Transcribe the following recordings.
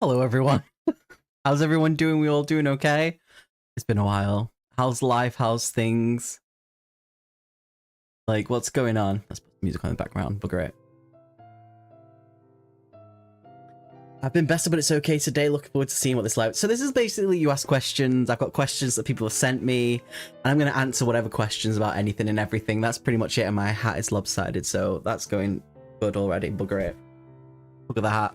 Hello, everyone. How's everyone doing? We all doing okay? It's been a while. How's life? How's things? Like, what's going on? Let's put music on in the background. Bugger it. I've been better, but it's okay today. Looking forward to seeing what this is like. So this is basically you ask questions. I've got questions that people have sent me, and I'm going to answer whatever questions about anything and everything. That's pretty much it, and my hat is lopsided, so that's going good already. Bugger it. Look at the hat.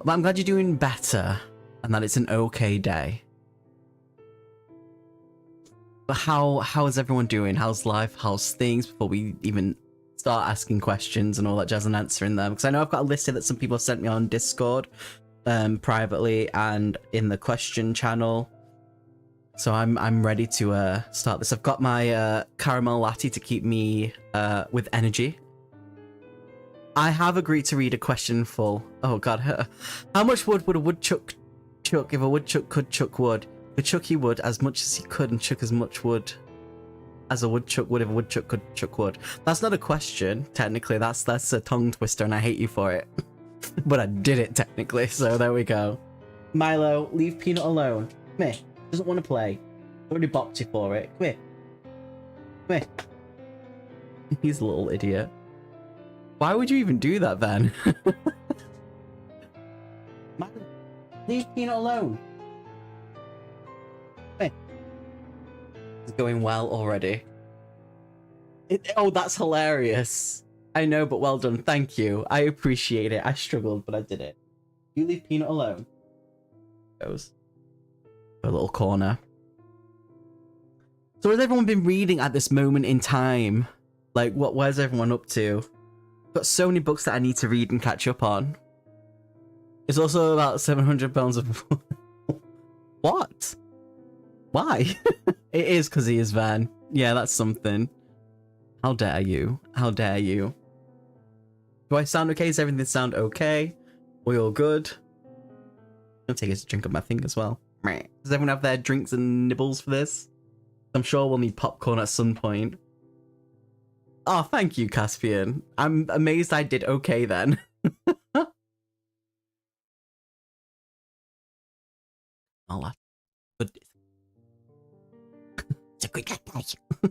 But I'm glad you're doing better, and that it's an okay day. But how is everyone doing? How's life? How's things? Before we even start asking questions and all that jazz and answering them, because I know I've got a list here that some people have sent me on Discord, privately and in the question channel. So I'm ready to start this. I've got my caramel latte to keep me with energy. I have agreed to read a question full. Oh god. How much wood would a woodchuck chuck if a woodchuck could chuck wood? If a chuck he would as much as he could and chuck as much wood as a woodchuck would if a woodchuck could chuck wood. That's not a question, technically. That's a tongue twister and I hate you for it. But I did it technically, so there we go. Milo, leave Peanut alone. Come here. Doesn't want to play. Already bopped you for it. Come here. Come here. He's a little idiot. Why would you even do that then? Leave Peanut alone. Hey. It's going well already. Oh, that's hilarious. I know, but well done. Thank you. I appreciate it. I struggled, but I did it. You leave Peanut alone. Goes. A little corner. So has everyone been reading at this moment in time? Like, where's everyone up to? Got so many books that I need to read and catch up on. It's also about 700 pounds of... What? Why? It is because he is Van. Yeah, that's something. How dare you? How dare you? Do I sound okay? Does everything sound okay? We all good? I'll take a drink of my thing as well. Does everyone have their drinks and nibbles for this? I'm sure we'll need popcorn at some point. Oh, thank you, Caspian. I'm amazed I did okay then. Oh, that's good. It's a good day. So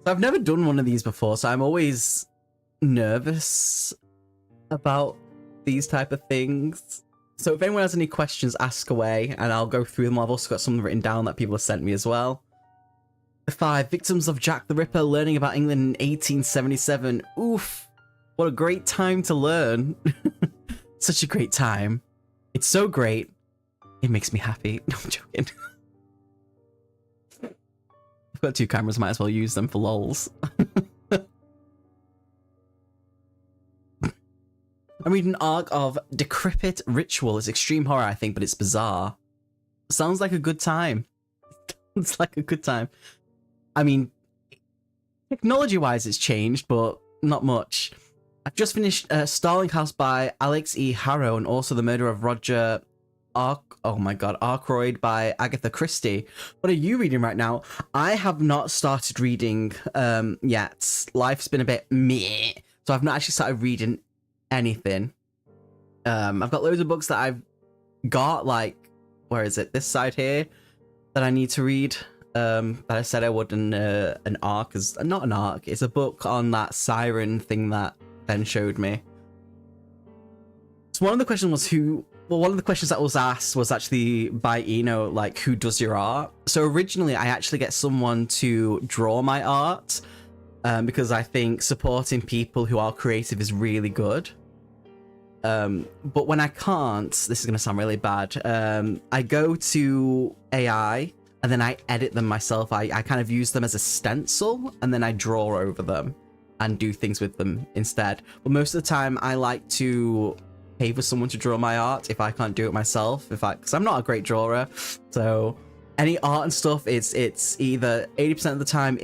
I've never done one of these before, so I'm always nervous about these type of things. So if anyone has any questions, ask away, and I'll go through them. I've also got something written down that people have sent me as well. 5 victims of Jack the Ripper learning about England in 1877. Oof, what a great time to learn. Such a great time. It's so great. It makes me happy. No, I'm joking. I've got 2 cameras, might as well use them for lols. I'm reading an arc of Decrepit Ritual. It's extreme horror, I think, but it's bizarre. Sounds like a good time. It's like a good time. I mean, technology-wise it's changed, but not much. I've just finished Starling House by Alex E. Harrow, and also The Murder of Roger Ackroyd by Agatha Christie. What are you reading right now? I have not started reading yet. Life's been a bit meh, so I've not actually started reading anything. I've got loads of books that I've got, like, where is it? This side here, that I need to read. That I said I would in an arc, is not an arc. It's a book on that siren thing that Ben showed me. So one of the questions was one of the questions that was asked was actually by Eno, like, who does your art? So originally I actually get someone to draw my art, because I think supporting people who are creative is really good. But when I can't, this is going to sound really bad, I go to AI and then I edit them myself. I kind of use them as a stencil and then I draw over them and do things with them instead. But most of the time I like to pay for someone to draw my art if I can't do it myself, because I'm not a great drawer. So any art and stuff, it's either 80% of the time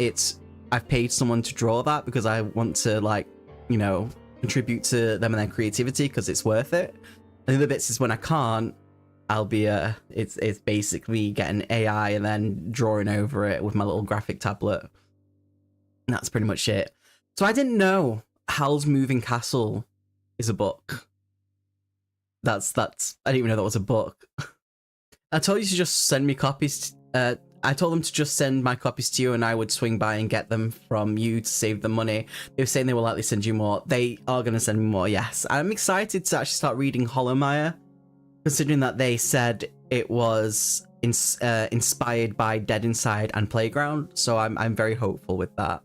I've paid someone to draw that because I want to, like, you know, contribute to them and their creativity because it's worth it. And the other bits is when I can't, I'll be it's basically getting AI and then drawing over it with my little graphic tablet. And that's pretty much it. So I didn't know Howl's Moving Castle is a book. That's I didn't even know that was a book. I told you to just send me copies. I told them to just send my copies to you, and I would swing by and get them from you to save the money. They were saying they will likely send you more. They are going to send me more, yes. I'm excited to actually start reading Hollowmire, considering that they said it was inspired by Dead Inside and Playground. So I'm very hopeful with that.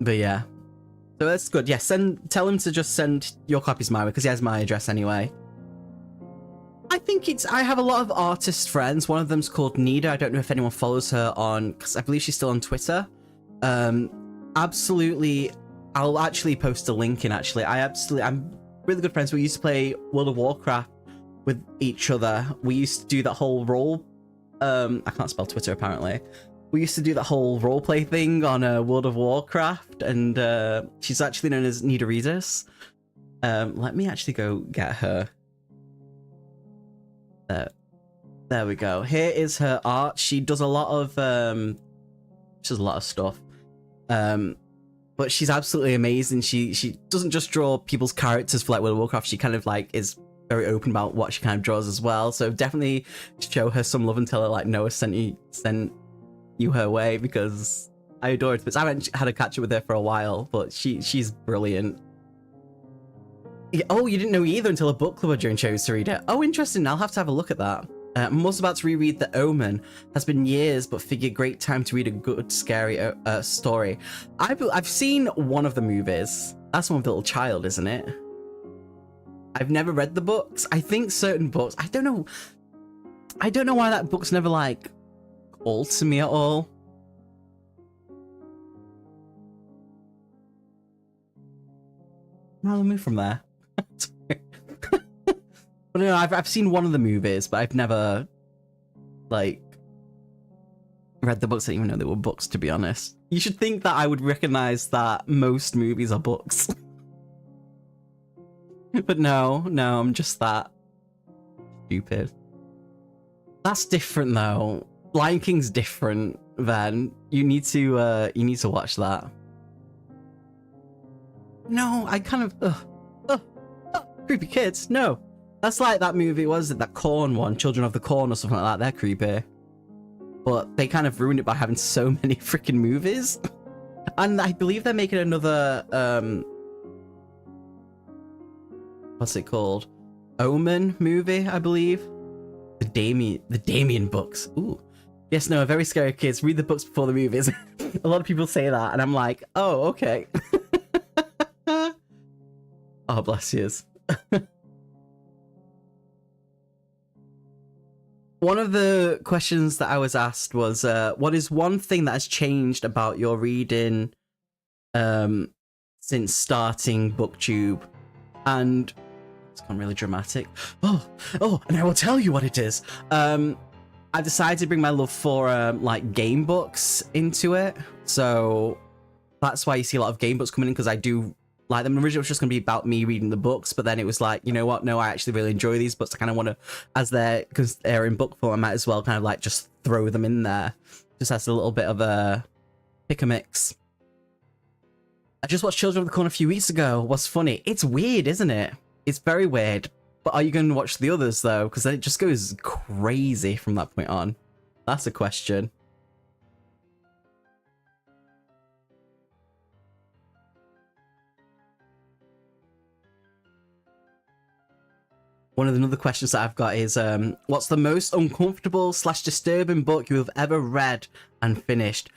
But yeah. So that's good. Yeah, tell him to just send your copies my way, because he has my address anyway. I have a lot of artist friends. One of them's called Nida. I don't know if anyone follows her on, because I believe she's still on Twitter. Absolutely, I'll actually post a link in, actually. I'm really good friends. We used to play World of Warcraft with each other. We used to do that whole role. I can't spell Twitter, apparently. We used to do that whole roleplay thing on World of Warcraft, and she's actually known as Nida Reedus. Let me actually go get her. There we go. Here is her art. She does a lot of stuff. But she's absolutely amazing. She doesn't just draw people's characters for like World of Warcraft. She kind of like is very open about what she kind of draws as well. So definitely show her some love and tell her like Noah sent you her way, because I adore it. But I haven't had a catch up with her for a while, but she's brilliant. Oh, you didn't know either until a book club during chose to read it. Oh, interesting. I'll have to have a look at that. I'm also about to reread The Omen. Has been years, but figure great time to read a good, scary story. I've seen one of the movies. That's one with the little child, isn't it? I've never read the books. I think certain books. I don't know why that book's never like called to me at all. I'll move from there. But no, I've seen one of the movies, but I've never like read the books. I didn't even know they were books, to be honest. You should think that I would recognize that most movies are books. But no, I'm just that stupid. That's different though. Lion King's different. Then you need to watch that. No, I kind of creepy kids. No, that's like that movie. Was it that Corn one, Children of the Corn or something like that? They're creepy, but they kind of ruined it by having so many freaking movies. And I believe they're making another what's it called? Omen movie, I believe. The Damien books. Ooh. Yes, no, very scary kids. Read the books before the movies. A lot of people say that, and I'm like, oh, okay. Oh, bless yous. One of the questions that I was asked was, what is one thing that has changed about your reading since starting BookTube? And it's gone really dramatic. Oh, and I will tell you what it is. I decided to bring my love for like game books into it. So that's why you see a lot of game books coming in, because I do like them. Originally it was just going to be about me reading the books, but then it was like, you know what? No, I actually really enjoy these books. I kind of want to, because they're in book form, I might as well kind of like just throw them in there. Just as a little bit of a pick a mix. I just watched Children of the Corn a few weeks ago. What's funny? It's weird, isn't it? It's very weird. But are you going to watch the others though? Because then it just goes crazy from that point on. That's a question. One of the other questions that I've got is, what's the most uncomfortable / disturbing book you have ever read and finished?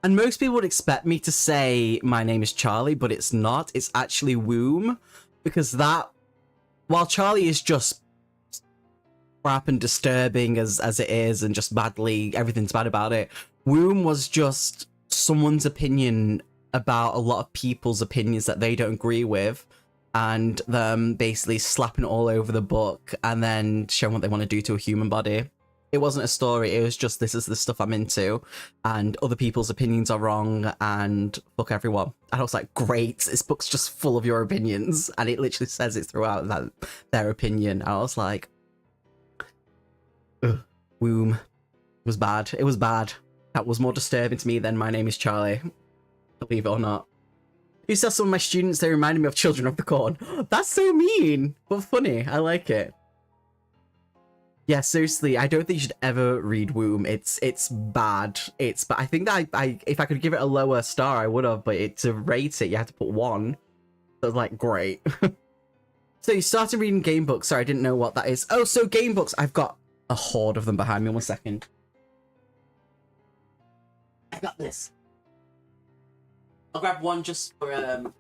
And most people would expect me to say My Name is Charlie, but it's not. It's actually Wyrm, because that, while Charlie is just crap and disturbing as it is, and just everything's bad about it, Wyrm was just someone's opinion about a lot of people's opinions that they don't agree with, and them basically slapping it all over the book and then showing what they want to do to a human body. It wasn't a story, it was just, this is the stuff I'm into, and other people's opinions are wrong, and fuck everyone. And I was like, great, this book's just full of your opinions, and it literally says it throughout, that their opinion. And I was like, ugh, Wyrm. It was bad. It was bad. That was more disturbing to me than My Name is Charlie, believe it or not. You tell some of my students they reminded me of Children of the Corn. That's so mean, but funny. I like it. Yeah, seriously, I don't think you should ever read Wyrm. It's bad. But I think that if I could give it a lower star, I would have. But to rate it, you have to put 1. So it's like great. So you started reading game books. Sorry, I didn't know what that is. Oh, so game books. I've got a horde of them behind me. 1 second. I got this. I'll grab one just for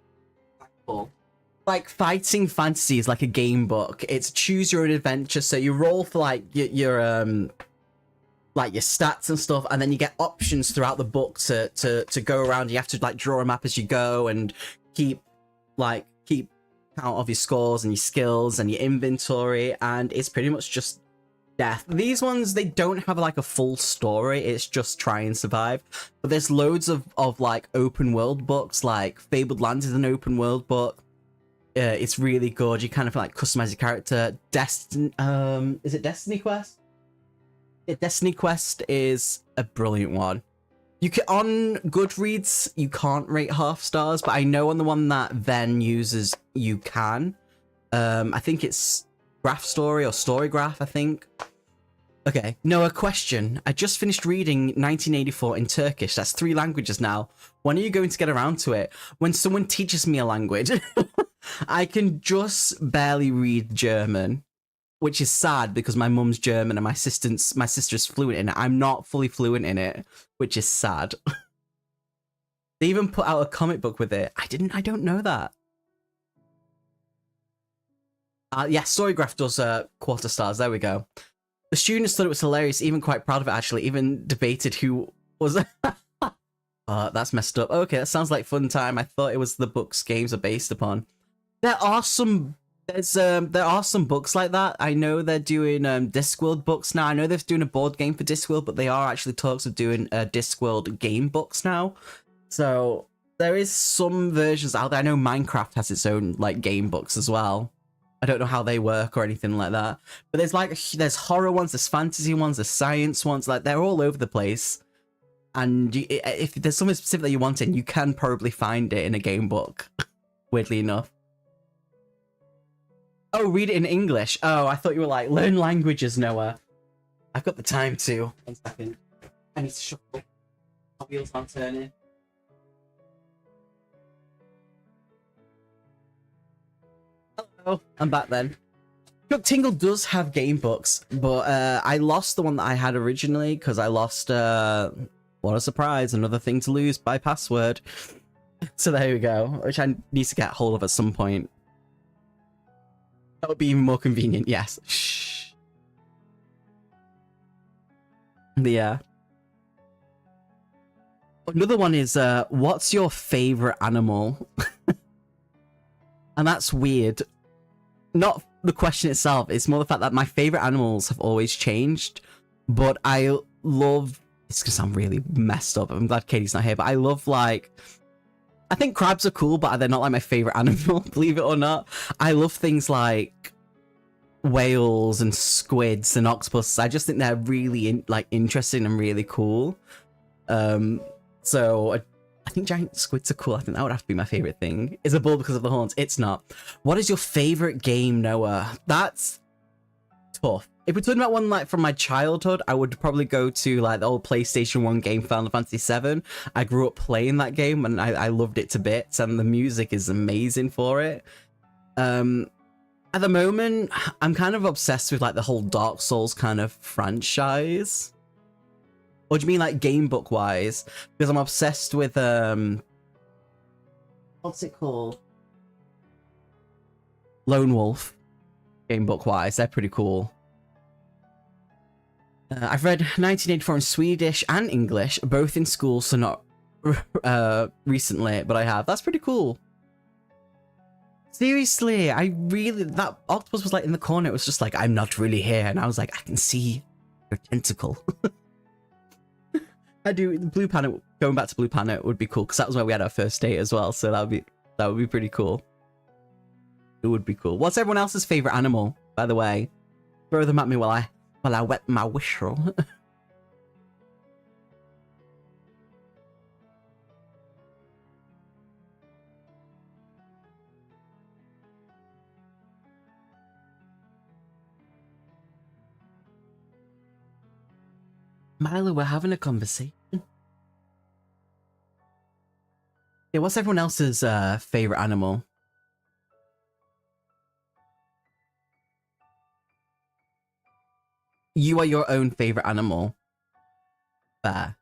like Fighting Fantasy is like a game book. It's choose your own adventure. So you roll for like your stats and stuff, and then you get options throughout the book to go around. You have to like draw a map as you go and keep count of your scores and your skills and your inventory, and it's pretty much just death. These ones, they don't have like a full story, it's just try and survive. But there's loads of like open world books, like Fabled Lands is an open world book. It's really good. You kind of like customize your character. Is it Destiny Quest? Yeah, Destiny Quest is a brilliant one. You can, on Goodreads, you can't rate half stars, but I know on the one that Ven uses, you can. I think it's Graph Story or Storygraph, I think. Okay, Noah, question. I just finished reading 1984 in Turkish. That's 3 languages now. When are you going to get around to it? When someone teaches me a language. I can just barely read German, which is sad because my mum's German and my sister's fluent in it. I'm not fully fluent in it, which is sad. They even put out a comic book with it. I don't know that. Yeah, Storygraph does quarter stars. There we go. The students thought it was hilarious, even quite proud of it, actually. Even debated who was... that's messed up. Okay, that sounds like fun time. I thought it was the books games are based upon. There are some books like that. I know they're doing Discworld books now. I know they're doing a board game for Discworld, but they are actually talks of doing Discworld game books now. So there is some versions out there. I know Minecraft has its own like game books as well. I don't know how they work or anything like that. But there's horror ones, there's fantasy ones, there's science ones. Like they're all over the place. And if there's something specific that you want in, you can probably find it in a game book. Weirdly enough. Oh, read it in English. Oh, I thought you were like, learn languages, Noah. I've got the time to. 1 second. I need to shuffle. My wheels aren't turning. Hello, I'm back then. Look, Tingle does have game books, but I lost the one that I had originally because I lost, what a surprise, another thing to lose by password. So there we go, which I need to get hold of at some point. That would be even more convenient, yes. Shh. Yeah. Another one is, what's your favorite animal? And that's weird. Not the question itself, it's more the fact that my favorite animals have always changed. But I love... It's gonna sound really messed up. I'm glad Katie's not here, but I love, like... I think crabs are cool, but they're not like my favorite animal, believe it or not. I love things like whales and squids and octopuses. I just think they're really interesting and really cool. So I think giant squids are cool. I think that would have to be my favorite thing. Is a bull because of the horns? It's not. What is your favorite game, Noah? That's tough. If we're talking about one like from my childhood, I would probably go to like the old PlayStation 1 game, Final Fantasy VII. I grew up playing that game and I loved it to bits, and the music is amazing for it. At the moment, I'm kind of obsessed with like the whole Dark Souls kind of franchise. Or do you mean like game book wise? Because I'm obsessed with what's it called? Lone Wolf. Game book wise, they're pretty cool. I've read 1984 in Swedish and English, both in school, so not recently, but I have. That's pretty cool. Seriously, that octopus was like in the corner. It was just like, I'm not really here. And I was like, I can see your tentacle. I do. Blue Planet, going back to Blue Planet would be cool, because that was where we had our first date as well. So that would be pretty cool. It would be cool. What's everyone else's favorite animal, by the way? Throw them at me while I wet my whistle. Milo, we're having a conversation. Yeah, what's everyone else's favorite animal? You are your own favorite animal. Fair.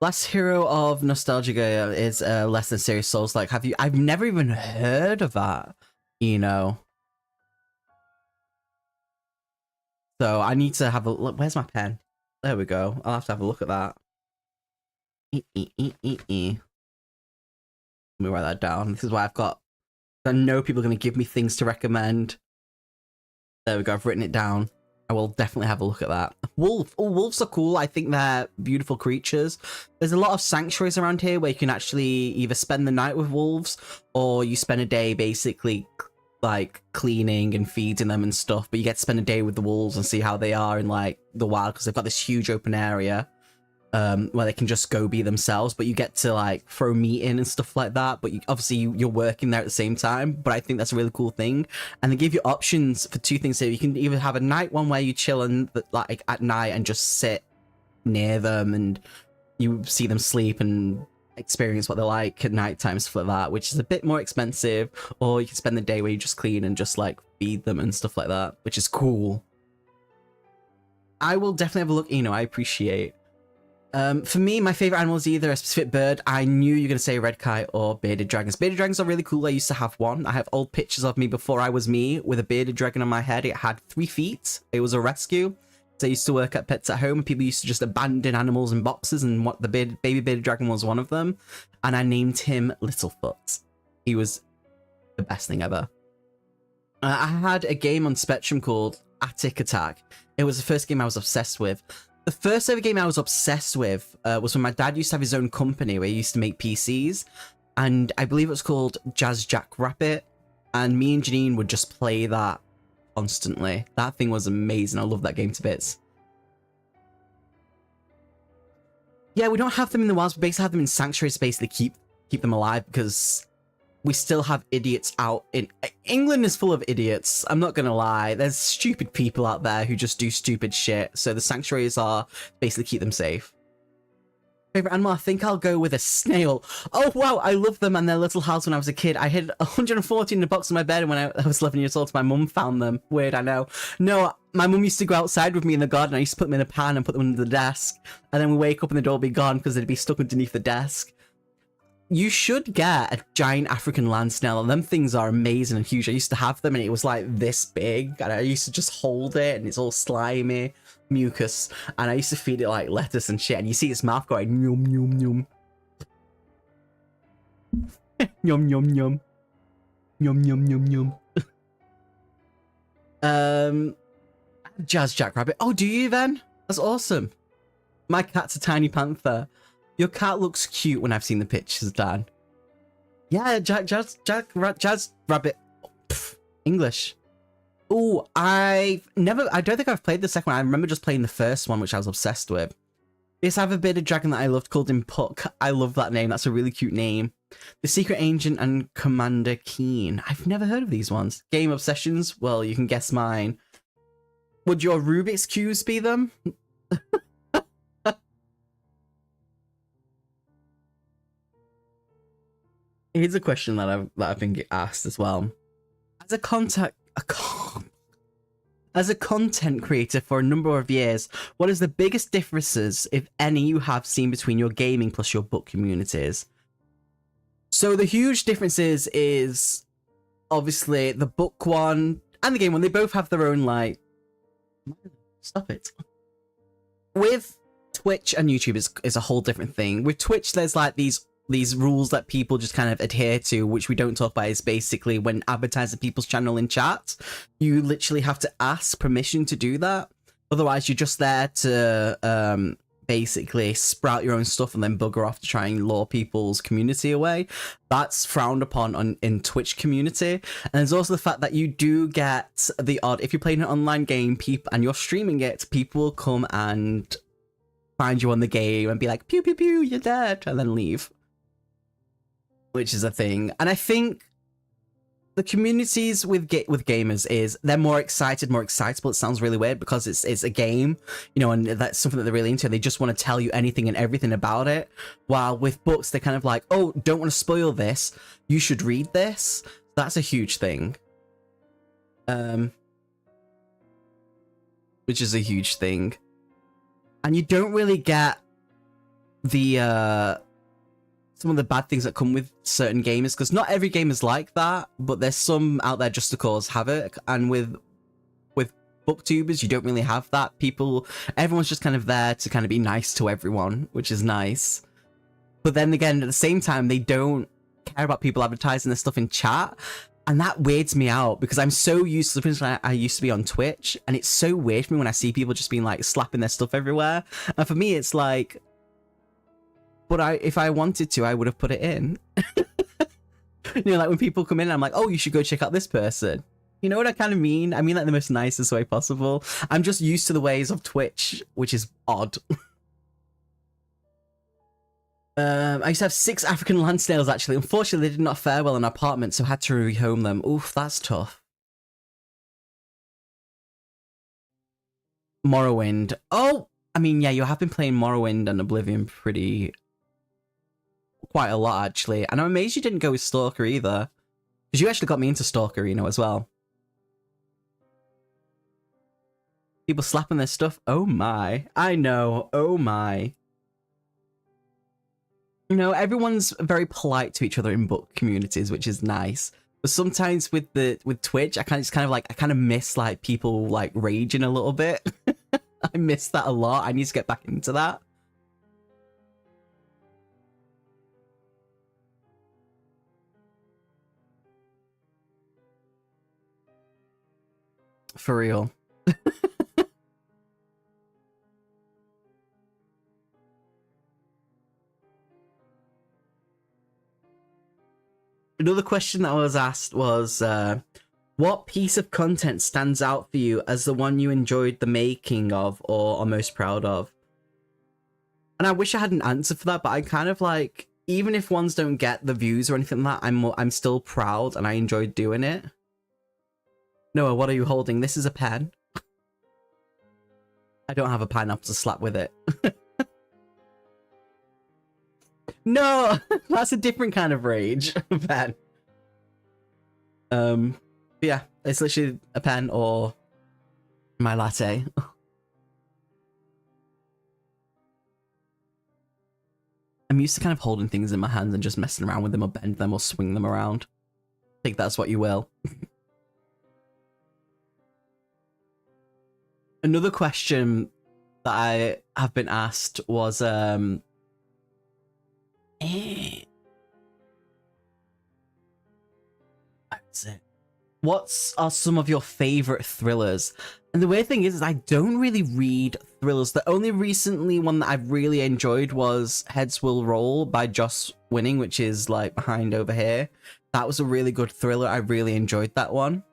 Last hero of Nostalgia is Less Than Serious Souls. Like, have you? I've never even heard of that. You know. So I need to have a look. Where's my pen? There we go. I'll have to have a look at that. Let me write that down. This is why I've got. I know people are going to give me things to recommend. There we go. I've written it down. I will definitely have a look at that. Wolves are cool. I think they're beautiful creatures. There's a lot of sanctuaries around here where you can actually either spend the night with wolves or you spend a day basically like cleaning and feeding them and stuff. But you get to spend a day with the wolves and see how they are in like the wild because they've got this huge open area where they can just go be themselves. But you get to like throw meat in and stuff like that. But you're working there at the same time. But I think that's a really cool thing. And they give you options for two things here. You can either have a night one where you chill and like at night and just sit near them and you see them sleep and experience what they're like at night time, stuff like that, which is a bit more expensive. Or you can spend the day where you just clean and just like feed them and stuff like that, which is cool. I will definitely have a look. You know, I appreciate. For me, my favorite animal is either a specific bird. I knew you were going to say red kite or bearded dragons. Bearded dragons are really cool. I used to have one. I have old pictures of me before I was me with a bearded dragon on my head. It had 3 feet. It was a rescue. So I used to work at Pets at Home and people used to just abandon animals in boxes, and what the baby bearded dragon was one of them. And I named him Littlefoot. He was the best thing ever. I had a game on Spectrum called Attic Attack. It was the first game I was obsessed with. The first ever game I was obsessed with was when my dad used to have his own company where he used to make PCs. And I believe it was called Jazz Jackrabbit. And me and Janine would just play that constantly. That thing was amazing. I love that game to bits. Yeah, we don't have them in the wilds. We basically have them in sanctuaries to basically keep them alive because we still have idiots out in... England is full of idiots. I'm not gonna lie. There's stupid people out there who just do stupid shit. So the sanctuaries are basically keep them safe. Favorite animal? I think I'll go with a snail. Oh, wow. I love them and their little house when I was a kid. I hid 114 in a box in my bed and when I was 11 years old. My mum found them. Weird, I know. No, my mum used to go outside with me in the garden. I used to put them in a pan and put them under the desk. And then we wake up and the door would be gone because they'd be stuck underneath the desk. You should get a giant African land snail. Them things are amazing and huge. I used to have them and it was like this big. And I used to just hold it and it's all slimy, mucus. And I used to feed it like lettuce and shit. And you see its mouth going, yum, yum, yum. Yum, yum, yum. Yum, yum, yum, yum. Jazz Jackrabbit. Oh, do you then? That's awesome. My cat's a tiny panther. Your cat looks cute when I've seen the pictures, Dan. Yeah, Jazz Rabbit. Pff, English. Oh, I don't think I've played the second one. I remember just playing the first one, which I was obsessed with. Yes, I have a bearded dragon that I loved called him Puck. I love that name. That's a really cute name. The Secret Agent and Commander Keen. I've never heard of these ones. Game obsessions? Well, you can guess mine. Would your Rubik's Cubes be them? Here's a question that I've been asked as well. As a content creator for a number of years, what is the biggest differences, if any, you have seen between your gaming plus your book communities? So the huge differences is obviously the book one and the game one. They both have their own like. Stop it. With Twitch and YouTube is a whole different thing. With Twitch, there's like these rules that people just kind of adhere to, which we don't talk about, is basically when advertising people's channel in chat, you literally have to ask permission to do that. Otherwise, you're just there to basically sprout your own stuff and then bugger off to try and lure people's community away. That's frowned upon in Twitch community. And there's also the fact that you do get the odd, if you're playing an online game and you're streaming it, people will come and find you on the game and be like, pew, pew, pew, you're dead, and then leave. Which is a thing. And I think the communities with gamers is they're more excited, more excitable. It sounds really weird because it's a game, you know, and that's something that they're really into. They just want to tell you anything and everything about it. While with books, they're kind of like, oh, don't want to spoil this. You should read this. That's a huge thing. Which is a huge thing. And you don't really get the some of the bad things that come with certain gamers, because not every game is like that, but there's some out there just to cause havoc. And with booktubers, you don't really have that. Everyone's just kind of there to kind of be nice to everyone, which is nice. But then again, at the same time, they don't care about people advertising their stuff in chat, and that weirds me out because I'm so used to the I used to be on Twitch, and it's so weird for me when I see people just being like slapping their stuff everywhere. And for me, it's like, but if I wanted to, I would have put it in. You know, like when people come in, I'm like, oh, you should go check out this person. You know what I kind of mean? I mean, like the most nicest way possible. I'm just used to the ways of Twitch, which is odd. I used to have 6 African land snails, actually. Unfortunately, they did not fare well in our apartment, so I had to rehome them. Oof, that's tough. Morrowind. Oh, I mean, yeah, you have been playing Morrowind and Oblivion quite a lot, actually. And I'm amazed you didn't go with Stalker either, because you actually got me into Stalker, you know, as well. People slapping their stuff. Oh my. I know. Oh my. You know, everyone's very polite to each other in book communities, which is nice. But sometimes with Twitch, I kind of miss like people like raging a little bit. I miss that a lot. I need to get back into that. For real. Another question that I was asked was, what piece of content stands out for you as the one you enjoyed the making of or are most proud of? And I wish I had an answer for that, but I kind of like, even if ones don't get the views or anything like that, I'm still proud and I enjoyed doing it. Noah, what are you holding? This is a pen. I don't have a pineapple to slap with it. No, that's a different kind of rage, pen. Yeah, it's literally a pen or my latte. I'm used to kind of holding things in my hands and just messing around with them or bend them or swing them around. Think that's what you will. Another question that I have been asked was, what are some of your favorite thrillers? And the weird thing is I don't really read thrillers. The only recently one that I've really enjoyed was Heads Will Roll by Joss Winning, which is like behind over here. That was a really good thriller. I really enjoyed that one.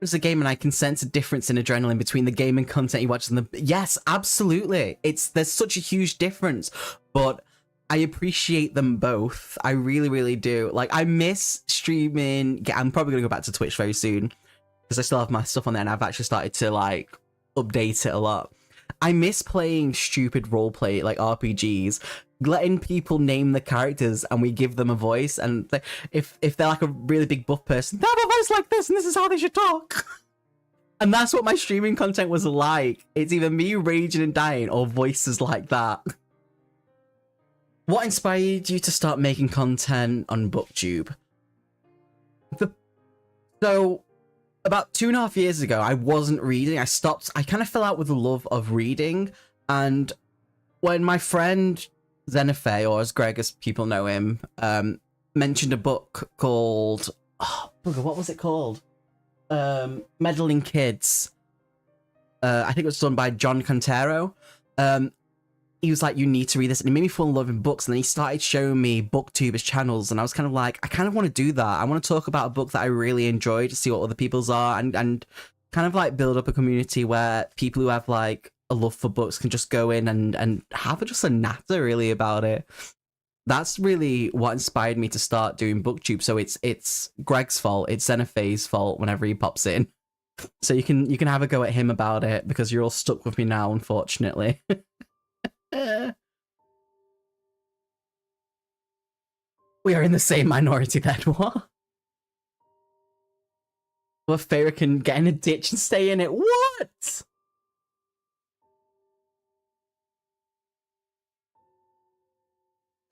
It's a game and I can sense a difference in adrenaline between the game and content you watch. Yes, absolutely. There's such a huge difference, but I appreciate them both. I really, really do. Like, I miss streaming. I'm probably going to go back to Twitch very soon because I still have my stuff on there and I've actually started to, like, update it a lot. I miss playing stupid roleplay, like RPGs, letting people name the characters and we give them a voice. And if they're, like, a really big buff person, they have a voice like this and this is how they should talk. And that's what my streaming content was like. It's either me raging and dying or voices like that. What inspired you to start making content on booktube? So about 2.5 years ago, I wasn't reading. I kind of fell out with the love of reading. And when my friend Xenophae, or as Greg, as people know him, mentioned a book called, what was it called? Meddling Kids. I think it was done by John Contero. He was like, you need to read this, and it made me fall in love with books. And then he started showing me booktubers channels, and I was kind of like, I kind of want to do that. I want to talk about a book that I really enjoy to see what other people's are, and kind of like build up a community where people who have like a love for books can just go in and have just a natter really about it. that's really what inspired me to start doing booktube. So it's Greg's fault, it's Xenophae's fault whenever he pops in. So you can have a go at him about it, because you're all stuck with me now, unfortunately. We are in the same minority then, what? Well, Feyre can get in a ditch and stay in it. What?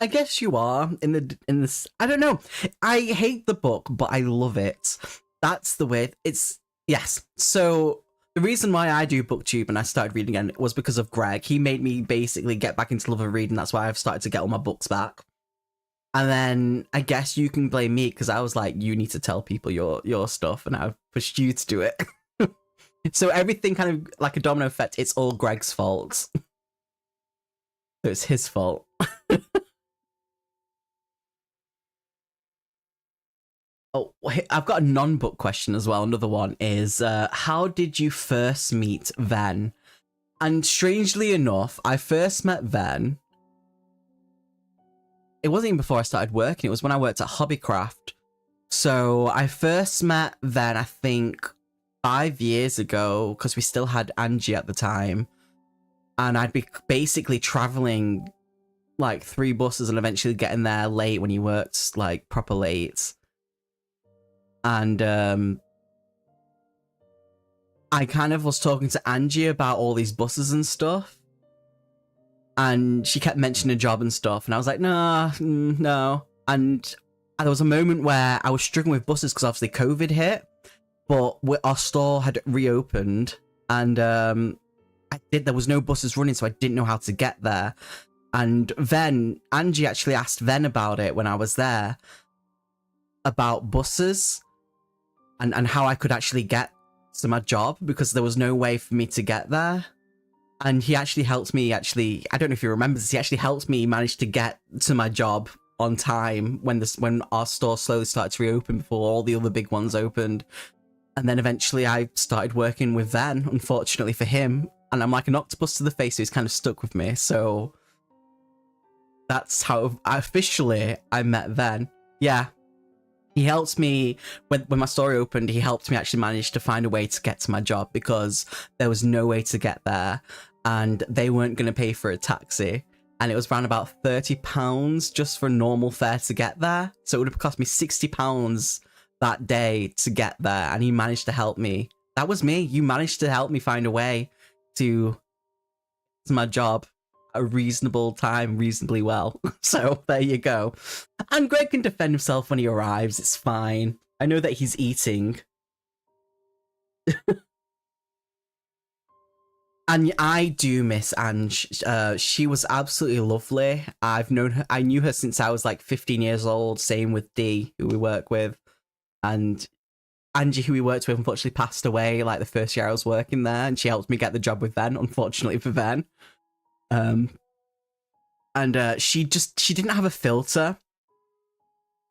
I guess you are in this. I don't know. I hate the book, but I love it. That's the way. It's yes. So the reason why I do booktube and I started reading again was because of Greg. He made me basically get back into love of reading. That's why I've started to get all my books back. And then I guess you can blame me, because I was like, you need to tell people your stuff, and I pushed you to do it. So everything kind of like a domino effect. It's all Greg's fault. So it's his fault. Oh, I've got a non-book question as well. Another one is, how did you first meet Ven? And strangely enough, I first met Ven. It wasn't even before I started working. It was when I worked at Hobbycraft. So I first met Ven, I think, 5 years ago, because we still had Angie at the time. And I'd be basically traveling like 3 buses and eventually getting there late when he worked like proper late. And I kind of was talking to Angie about all these buses and stuff. And she kept mentioning a job and stuff. And I was like, nah, no. And there was a moment where I was struggling with buses because obviously COVID hit. But our store had reopened. And there was no buses running, so I didn't know how to get there. And then Angie actually asked Ven about it when I was there. About buses. And how I could actually get to my job, because there was no way for me to get there. And he actually helped me, I don't know if you remember this, he actually helped me manage to get to my job on time when our store slowly started to reopen before all the other big ones opened. And then eventually I started working with Ven, unfortunately for him. And I'm like an octopus to the face, so he's kind of stuck with me. So that's how officially I met Ven. Yeah. He helped me, when my store opened, he helped me actually manage to find a way to get to my job, because there was no way to get there, and they weren't going to pay for a taxi. And it was around about £30 just for normal fare to get there. So it would have cost me £60 that day to get there, and he managed to help me. That was me. You managed to help me find a way to my job. A reasonable time, reasonably well. So there you go. And Greg can defend himself when he arrives. It's fine. I know that he's eating. And I do miss Ange. She was absolutely lovely. I knew her since I was like 15 years old. Same with Dee, who we work with. And Angie, who we worked with, unfortunately passed away like the first year I was working there, and she helped me get the job with Ven, unfortunately for Ven. She didn't have a filter,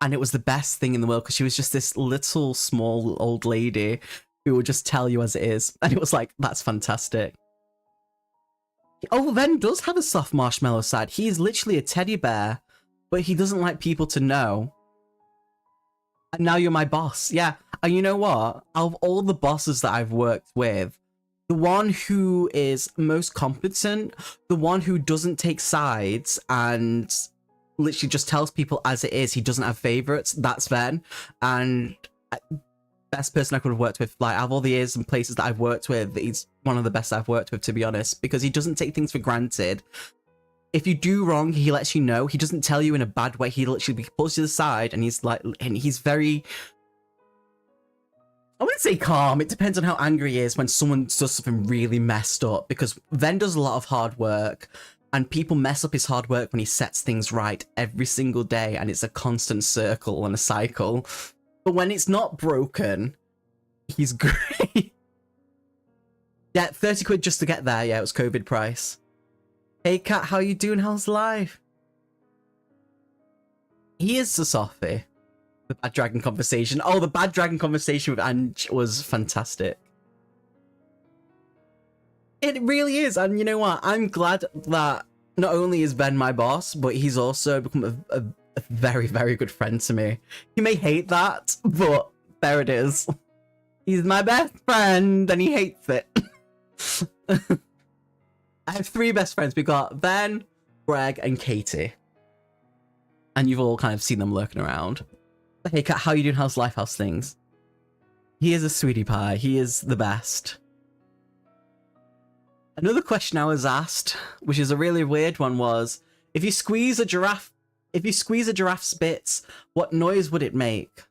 and it was the best thing in the world, because she was just this little small old lady who would just tell you as it is, and it was like, that's fantastic. Oh, Ven does have a soft marshmallow side. He is literally a teddy bear, but he doesn't like people to know. And now you're my boss. Yeah, and you know what? Out of all the bosses that I've worked with, the one who is most competent, the one who doesn't take sides and literally just tells people as it is, he doesn't have favorites, that's Ven. And best person I could have worked with, like, out of all the years and places that I've worked with, he's one of the best I've worked with, to be honest, because he doesn't take things for granted. If you do wrong, he lets you know. He doesn't tell you in a bad way. He literally pulls you to the side, and he's like, and he's very, I wouldn't say calm. It depends on how angry he is when someone does something really messed up, because Ven does a lot of hard work, and people mess up his hard work when he sets things right every single day, and it's a constant circle and a cycle. But when it's not broken, he's great. Yeah, 30 quid just to get there. Yeah, it was COVID price. Hey, Kat, how you doing? How's life? He is a softie. The bad dragon conversation. Oh, the bad dragon conversation with Ange was fantastic. It really is. And you know what? I'm glad that not only is Ben my boss, but he's also become a very, very good friend to me. You may hate that, but there it is. He's my best friend, and he hates it. I have 3 best friends. We've got Ben, Greg, and Katie. And you've all kind of seen them lurking around. Hey, Kat, how you doing? How's life? How's things? He is a sweetie pie. He is the best. Another question I was asked, which is a really weird one, was if you squeeze a giraffe's bits, what noise would it make?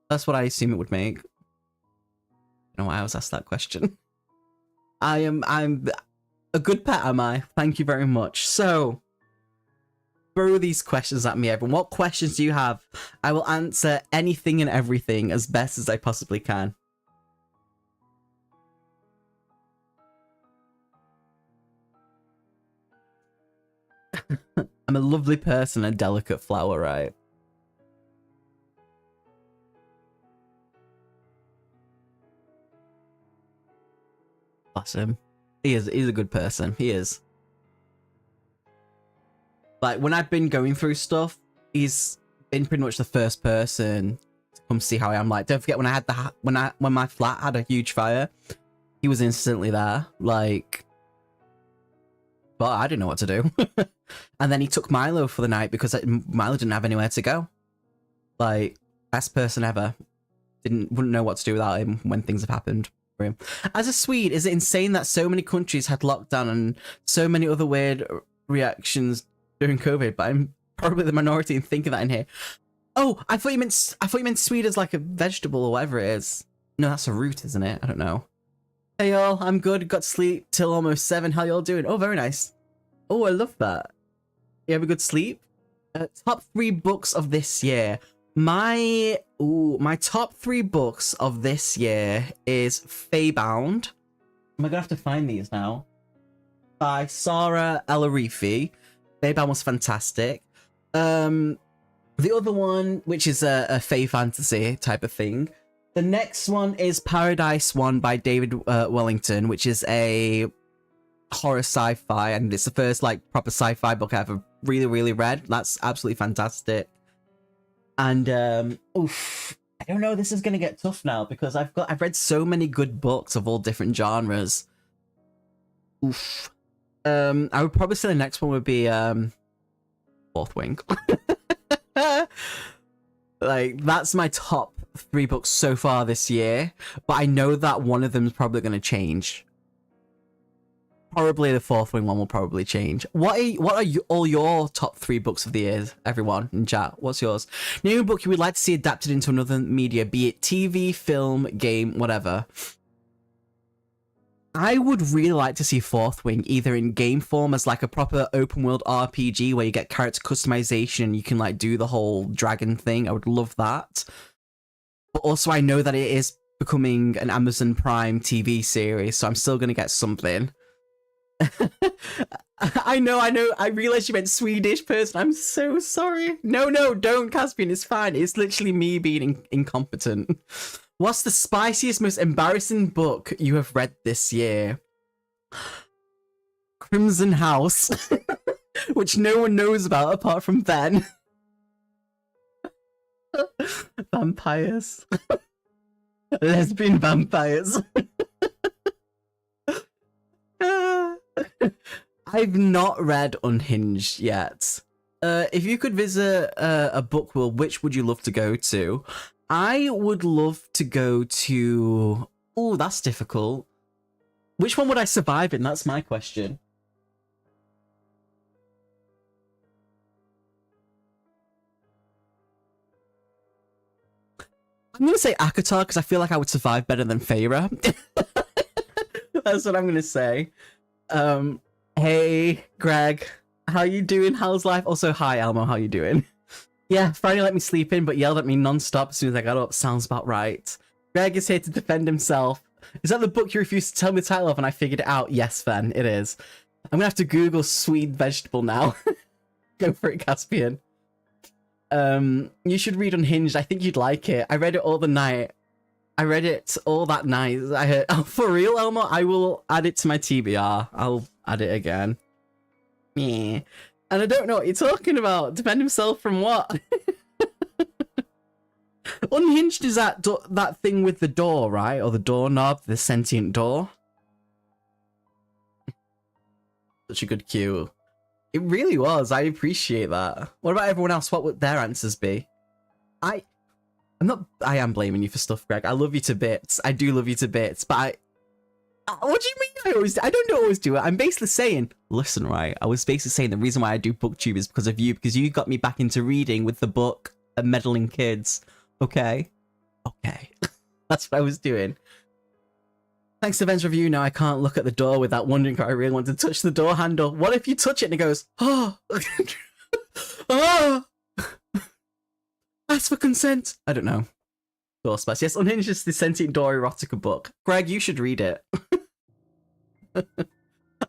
That's what I assume it would make. I don't know why I was asked that question. I'm a good pet, am I? Thank you very much. So, throw these questions at me, everyone. What questions do you have? I will answer anything and everything as best as I possibly can. I'm a lovely person, a delicate flower, right? Bless him. He's a good person. He is. Like, when I've been going through stuff, he's been pretty much the first person to come see how I am. Like, don't forget when I had when my flat had a huge fire, he was instantly there. Like, but I didn't know what to do. And then he took Milo for the night because Milo didn't have anywhere to go. Like, best person ever. Wouldn't know what to do without him when things have happened for him. As a Swede, is it insane that so many countries had lockdown and so many other weird reactions during COVID? But I'm probably the minority in thinking that in here. Oh, I thought you meant Swede as like a vegetable or whatever it is. No, that's a root, isn't it? I don't know. Hey y'all, I'm good. Got to sleep till almost 7. How y'all doing? Oh, very nice. Oh, I love that. You have a good sleep? Top 3 books of this year. My top 3 books of this year is Feybound. Am I gonna have to find these now? By Sarah El-Arifi. Feybound was fantastic. The other one, which is a Fey fantasy type of thing. The next one is Paradise 1 by David Wellington, which is a horror sci-fi, and it's the first like proper sci-fi book I ever really read. That's absolutely fantastic. And oof, I don't know, this is gonna get tough now because I've read so many good books of all different genres. Oof. I would probably say the next one would be Fourth Wing. Like, that's my top 3 books so far this year, but I know that one of them is probably going to change. Probably the Fourth Wing one will probably change. What are all your top 3 books of the year, everyone in chat? What's yours? Name a book you would like to see adapted into another media, be it TV, film, game, whatever. I would really like to see Fourth Wing either in game form as like a proper open world RPG where you get character customization and you can like do the whole dragon thing. I would love that. But also I know that it is becoming an Amazon Prime TV series, so I'm still going to get something. I know. I realized you meant Swedish person. I'm so sorry. No, don't, Caspian. It's fine. It's literally me being incompetent. What's the spiciest, most embarrassing book you have read this year? Crimson House, which no one knows about apart from Ben. Vampires. Lesbian vampires. I've not read Unhinged yet. If you could visit a book world, which would you love to go to? I would love to go to... Oh, that's difficult. Which one would I survive in? That's my question. I'm going to say Akatar because I feel like I would survive better than Feyre. That's what I'm going to say. Hey, Greg. How you doing? How's life? Also, hi, Elmo. How you doing? Yeah, Friday let me sleep in, but yelled at me non-stop as soon as I got up. Sounds about right. Greg is here to defend himself. Is that the book you refused to tell me the title of and I figured it out? Yes, Fen, it is. I'm gonna have to Google sweet vegetable now. Go for it, Caspian. You should read Unhinged. I think you'd like it. I read it all the night. I read it all that night. I heard, oh, for real, Elmo? I will add it to my TBR. At it again. Yeah. And I don't know what you're talking about. Defend himself from what? Unhinged is that that thing with the door, right? Or the doorknob, the sentient door. Such a good cue. It really was. I appreciate that. What about everyone else? What would their answers be? I am blaming you for stuff, Greg. I love you to bits. I do love you to bits, but what do you mean I don't always do it. I'm basically saying, listen, right? I was basically saying the reason why I do booktube is because of you, because you got me back into reading with the book Meddling Kids. Okay. That's what I was doing. Thanks to Ben's review, now I can't look at the door without wondering if I really want to touch the door handle. What if you touch it and it goes, oh, oh, ask for consent? I don't know. Door space. Yes, Unhinged is the sentient door erotica book. Greg, you should read it.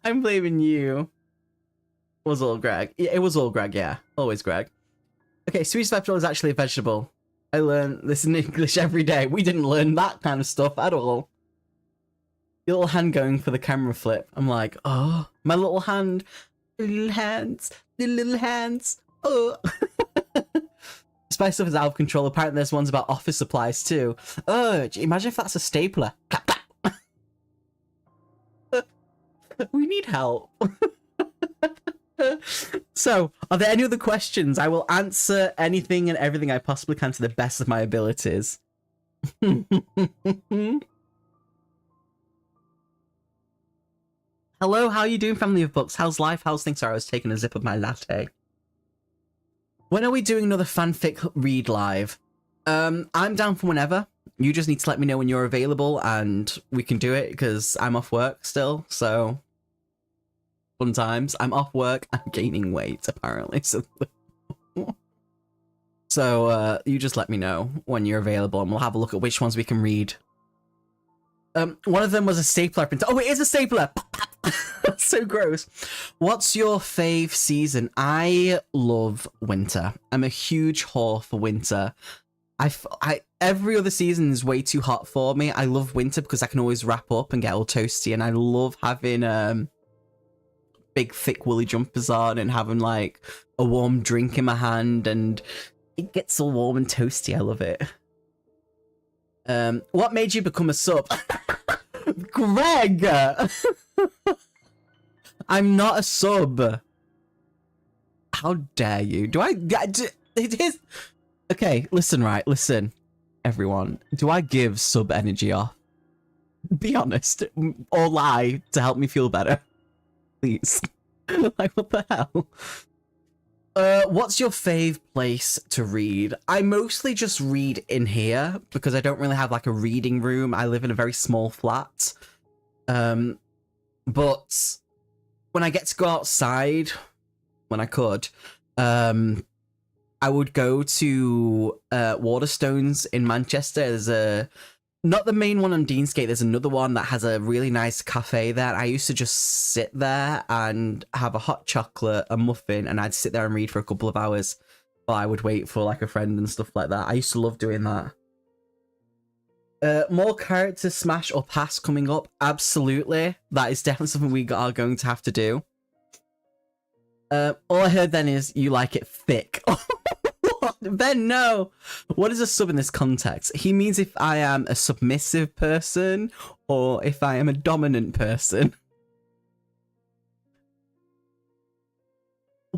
I'm blaming you. It was all Greg. Yeah, it was all Greg, yeah. Always Greg. Okay, sweet vegetable is actually a vegetable. I learn this in English every day. We didn't learn that kind of stuff at all. Your little hand going for the camera flip. I'm like, oh, my little hand. The little hands. Oh. Spice stuff is out of control. Apparently there's ones about office supplies too. Oh, imagine if that's a stapler. We need help. So, are there any other questions? I will answer anything and everything I possibly can to the best of my abilities. Hello, how are you doing, family of books? How's life? How's things? Sorry, I was taking a sip of my latte. When are we doing another fanfic read live? I'm down for whenever. You just need to let me know when you're available and we can do it because I'm off work still, so... Fun times. I'm off work. I'm gaining weight, apparently. So you just let me know when you're available and we'll have a look at which ones we can read. One of them was a stapler printer. Oh, it is a stapler! That's so gross. What's your fave season? I love winter. I'm a huge whore for winter. Every other season is way too hot for me. I love winter because I can always wrap up and get all toasty, and I love having big thick woolly jumpers on and having like a warm drink in my hand, and it gets all warm and toasty. I love it. What made you become a sub? Greg! I'm not a sub. How dare you? It is... Okay, listen, everyone. Do I give sub energy off? Be honest. Or lie to help me feel better. Please. Like, what the hell? What's your fave place to read? I mostly just read in here because I don't really have like a reading room. I live in a very small flat. But when I get to go outside, when I could, I would go to Waterstones in Manchester. There's not the main one on Deansgate, there's another one that has a really nice cafe there. I used to just sit there and have a hot chocolate, a muffin, and I'd sit there and read for a couple of hours while I would wait for like a friend and stuff like that. I used to love doing that. More character smash or pass coming up? Absolutely. That is definitely something we are going to have to do. All I heard then is you like it thick. Ben, no. What is a sub in this context? He means if I am a submissive person or if I am a dominant person.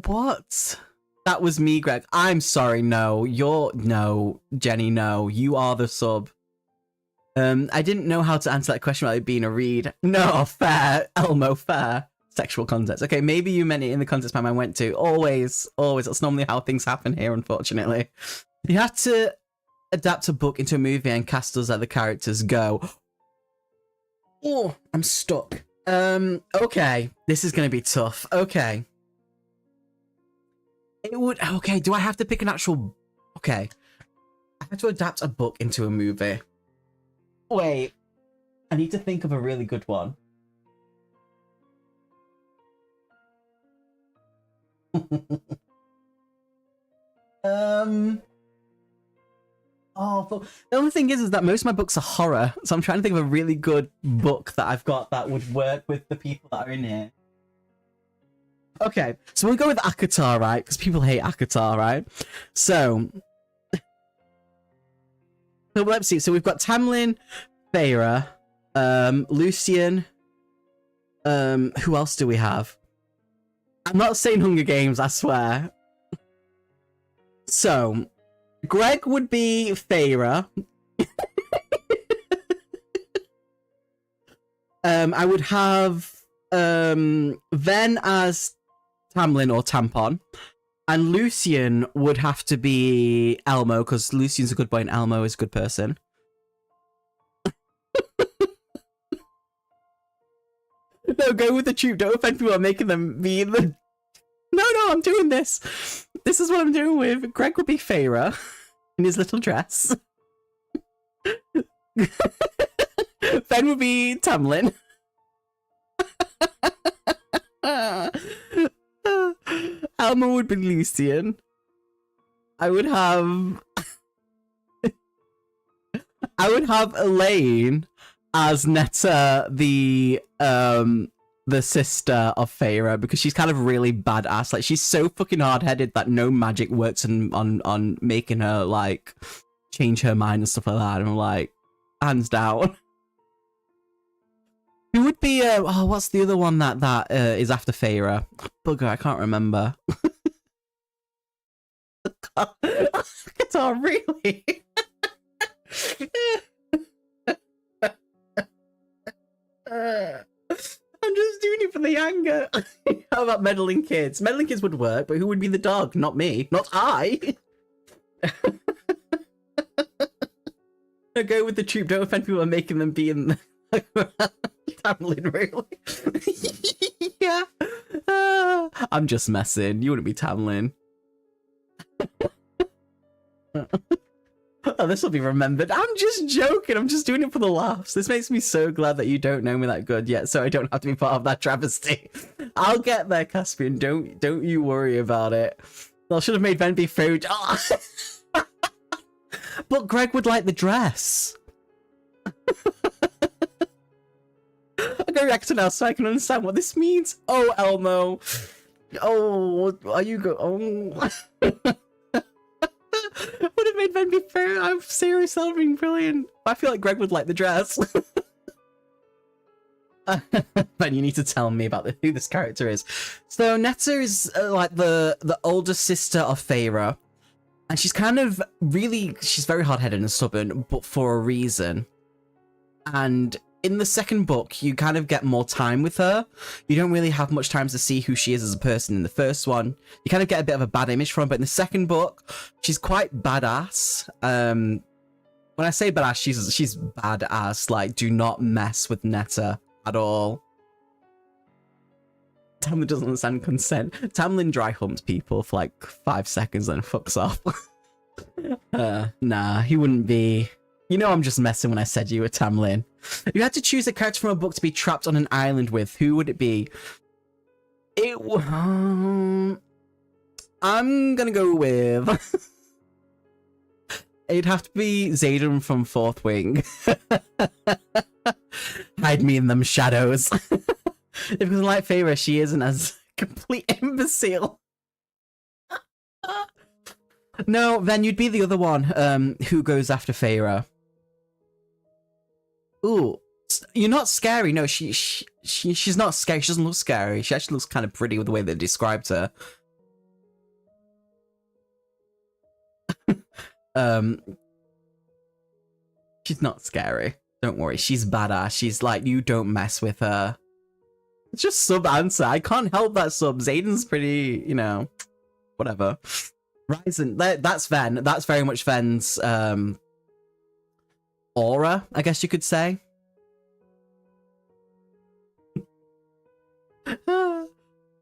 What? That was me, Greg. I'm sorry, no. No, Jenny, no. You are the sub. I didn't know how to answer that question without it being a read. No, fair. Elmo, fair. Sexual context. Okay, maybe you meant it in the context my mind went to. Always. That's normally how things happen here, unfortunately. You had to adapt a book into a movie and cast those other characters. Go. Oh, I'm stuck. Okay. This is going to be tough. Okay. Okay, do I have to pick an actual... Okay. I have to adapt a book into a movie. Wait. I need to think of a really good one. Oh, the only thing is that most of my books are horror, so I'm trying to think of a really good book that I've got that would work with the people that are in here. Okay, so we'll go with Akatar, right? Because people hate Akatar, right? So let's see. So we've got Tamlin, Feyre, Lucian. Who else do we have? I'm not saying Hunger Games, I swear. So, Greg would be Feyre. I would have Ven as Tamlin or Tampon. And Lucian would have to be Elmo, because Lucian's a good boy and Elmo is a good person. No, go with the troop. Don't offend people. I'm making them be the... No, I'm doing this. This is what I'm doing with... Greg would be Feyre in his little dress. Ben would be Tamlin. Alma would be Lucian. I would have Elaine as Netta, the sister of Feyre, because she's kind of really badass. Like, she's so fucking hard-headed that no magic works on making her like change her mind and stuff like that. And I'm like, hands down. Who would be oh, what's the other one that is after Feyre? Bugger, I can't remember. Qatar, really? I'm just doing it for the anger. How about meddling kids? Meddling kids would work, but who would be the dog? Not me. Not I. I go with the troop. Don't offend people by making them be in Tamlin, really? Yeah. I'm just messing. You wouldn't be Tamlin. Oh, this will be remembered. I'm just joking. I'm just doing it for the laughs. This makes me so glad that you don't know me that good yet, so I don't have to be part of that travesty. I'll get there, Caspian. Don't you worry about it. I should have made Ben be food. Oh. But Greg would like the dress. I'll go react to now so I can understand what this means. Oh, Elmo. Oh, are you Oh. Would have made Ben be fair. I'm serious, being brilliant. I feel like Greg would like the dress. Ben, you need to tell me about who this character is. So Netta is like the older sister of Feyre, and she's kind of she's very hard-headed and stubborn, but for a reason. And in the second book, you kind of get more time with her. You don't really have much time to see who she is as a person. In the first one, you kind of get a bit of a bad image from her, but in the second book, she's quite badass. When I say badass, she's badass. Like, do not mess with Netta at all. Tamlin doesn't understand consent. Tamlin dry humps people for like 5 seconds and then fucks off. Nah, he wouldn't be... You know I'm just messing when I said you were Tamlin. If you had to choose a character from a book to be trapped on an island with, who would it be? I'm gonna go with... It'd have to be Xaden from Fourth Wing. Hide me in them shadows. If it was like Feyre, she isn't as complete imbecile. No, then you'd be the other one, who goes after Feyre. Ooh, you're not scary. No, she's not scary. She doesn't look scary. She actually looks kind of pretty with the way they described her. She's not scary. Don't worry. She's badass. She's like, you don't mess with her. It's just sub answer. I can't help that sub. Xaden's pretty, you know, whatever. Ryzen, that's Ven. That's very much Ven's aura, I guess you could say.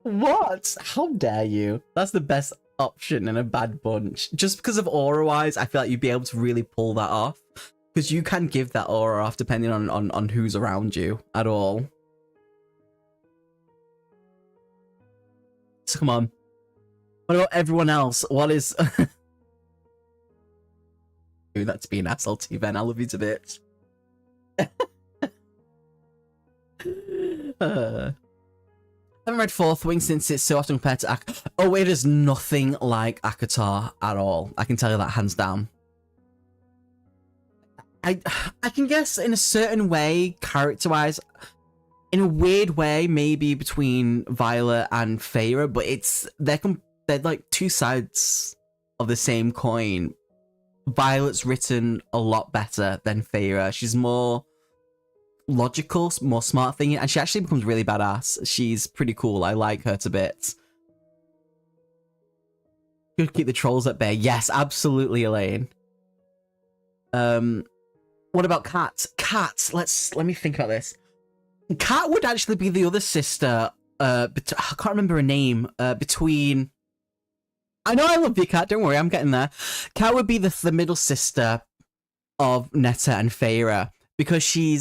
What? How dare you? That's the best option in a bad bunch. Just because of aura-wise, I feel like you'd be able to really pull that off. Because you can give that aura off depending on who's around you at all. So come on. What about everyone else? What is... Ooh, that's being asshole to Ben. I love you to bits. haven't read Fourth Wing since it's so often compared to oh, it is nothing like Akatar at all. I can tell you that hands down. I can guess in a certain way, character-wise, in a weird way, maybe between Violet and Feyre, but they're like two sides of the same coin. Violet's written a lot better than Feyre. She's more logical, more smart thinking, and she actually becomes really badass. She's pretty cool. I like her to bits. Good, keep the trolls at bay. Yes, absolutely, Elaine. What about Kat? Kat, let me think about this. Kat would actually be the other sister. I can't remember her name. Between. I know I love you, Kat. Don't worry, I'm getting there. Kat would be the middle sister of Netta and Feyre because she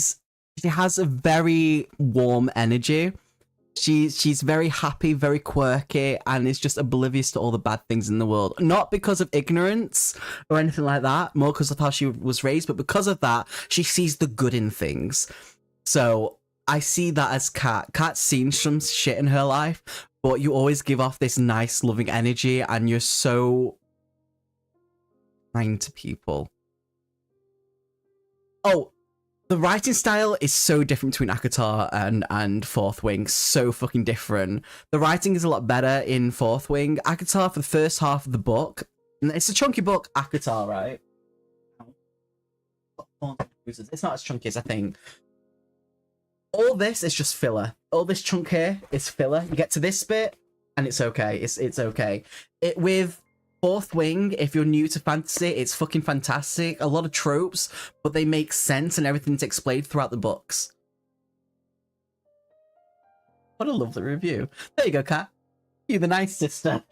has a very warm energy. She's very happy, very quirky, and is just oblivious to all the bad things in the world. Not because of ignorance or anything like that, more because of how she was raised, but because of that, she sees the good in things. So I see that as Kat. Kat's seen some shit in her life, but you always give off this nice, loving energy, and you're so kind to people. Oh, the writing style is so different between Akatar and Fourth Wing. So fucking different. The writing is a lot better in Fourth Wing. Akatar, for the first half of the book, and it's a chunky book, Akatar, right? It's not as chunky as I think. All this is just filler. All this chunk here is filler. You get to this bit, and it's okay. It's okay. With Fourth Wing, if you're new to fantasy, it's fucking fantastic. A lot of tropes, but they make sense and everything's explained throughout the books. What a lovely review. There you go, Kat. You're the nice sister.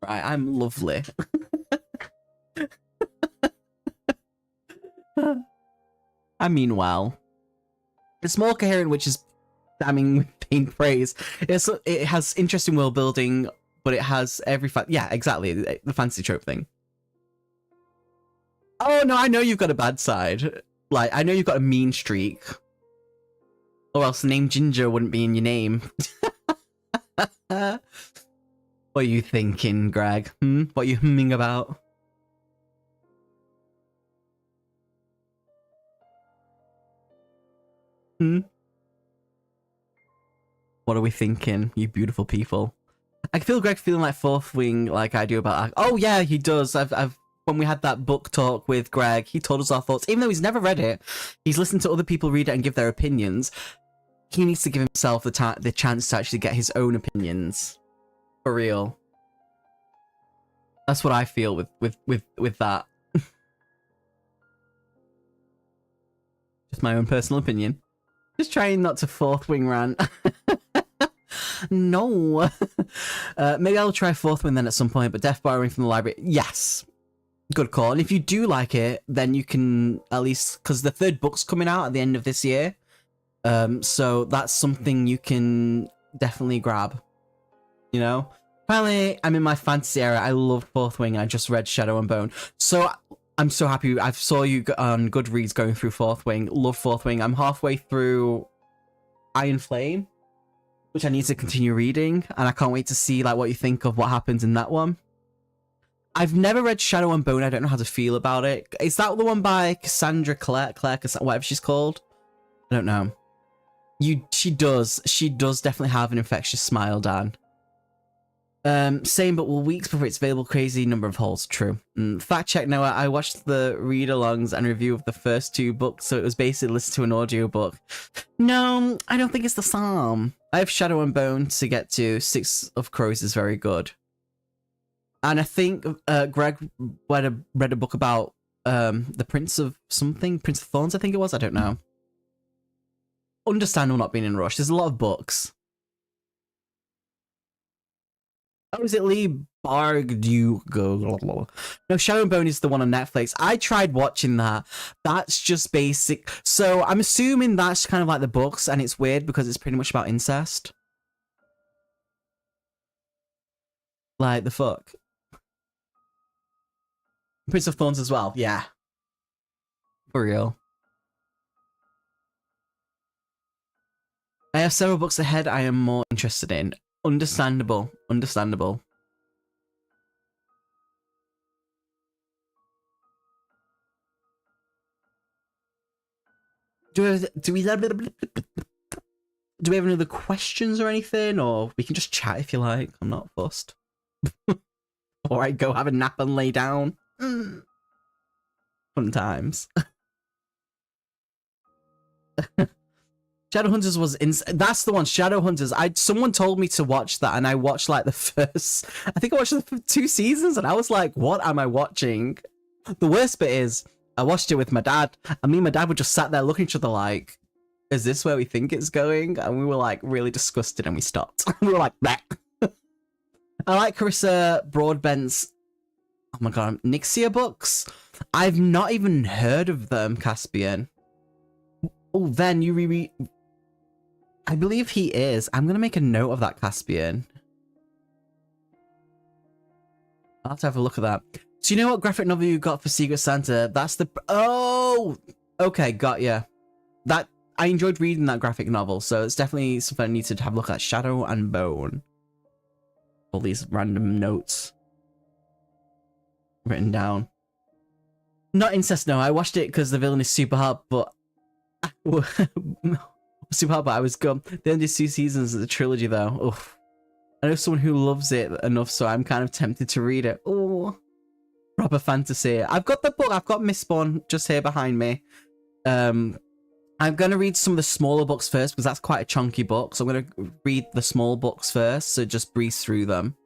Right, I'm lovely. I mean well. It's more coherent, which is damning being praised. It has interesting world building, but it has every yeah, exactly, the fantasy trope thing. Oh no, I know you've got a bad side. Like, I know you've got a mean streak. Or else the name Ginger wouldn't be in your name. What are you thinking, Greg? What are you humming about? What are we thinking, you beautiful people? I feel Greg feeling like Fourth Wing, like I do about. Oh yeah, he does. When we had that book talk with Greg, he told us our thoughts. Even though he's never read it, he's listened to other people read it and give their opinions. He needs to give himself the chance to actually get his own opinions, for real. That's what I feel with that. Just my own personal opinion. Just trying not to Fourth Wing rant. No. Maybe I'll try Fourth Wing then at some point, but Death Borrowing from the Library, yes. Good call. And if you do like it, then you can at least, because the third book's coming out at the end of this year. So that's something you can definitely grab. You know? Finally, I'm in my fantasy era. I love Fourth Wing. I just read Shadow and Bone. So I'm so happy. I saw you on Goodreads going through Fourth Wing. Love Fourth Wing. I'm halfway through Iron Flame, which I need to continue reading, and I can't wait to see like what you think of what happens in that one. I've never read Shadow and Bone. I don't know how to feel about it. Is that the one by Cassandra Clare, whatever she's called? I don't know. She does definitely have an infectious smile, Dan. Same, but will weeks before it's available. Crazy number of holes. True. Fact check. Noah, I watched the read-alongs and review of the first two books, so it was basically listened to an audiobook. No, I don't think it's the same. I have Shadow and Bone to get to. Six of Crows is very good. And I think Greg read a book about the Prince of something, Prince of Thorns, I think it was. I don't know. Understandable not being in a rush. There's a lot of books. Oh, is it Lee Bardugo? No, Shadow and Bone is the one on Netflix. I tried watching that. That's just basic. So I'm assuming that's kind of like the books, and it's weird because it's pretty much about incest. Like, the fuck? Prince of Thorns as well, yeah. For real. I have several books ahead I am more interested in. Understandable. Understandable. Do we have any other questions or anything? Or we can just chat if you like. I'm not fussed. Or I go have a nap and lay down. Fun times. Shadowhunters was that's the one, Shadowhunters. Someone told me to watch that and I watched like the first, I think I watched the 2 seasons and I was like, what am I watching? The worst bit is I watched it with my dad and me and my dad were just sat there looking at each other like, is this where we think it's going? And we were like really disgusted and we stopped. We were like, bleh. I like Carissa Broadbent's, oh my god, Nixia books. I've not even heard of them, Caspian. Oh, then you reread. I believe he is. I'm gonna make a note of that, Caspian. I'll have to have a look at that. So you know what graphic novel you got for Secret Santa? That's the... Oh! Okay, got ya. That... I enjoyed reading that graphic novel, so it's definitely something I need to have a look at. Shadow and Bone. All these random notes written down. Not incest, no. I watched it because the villain is super hot, but... super hot, but I was gone. They only did 2 seasons of the trilogy, though. Oof. I know someone who loves it enough, so I'm kind of tempted to read it. Oh, proper fantasy. I've got the book. I've got Mistborn just here behind me. I'm going to read some of the smaller books first, because that's quite a chunky book. So I'm going to read the small books first, so just breeze through them.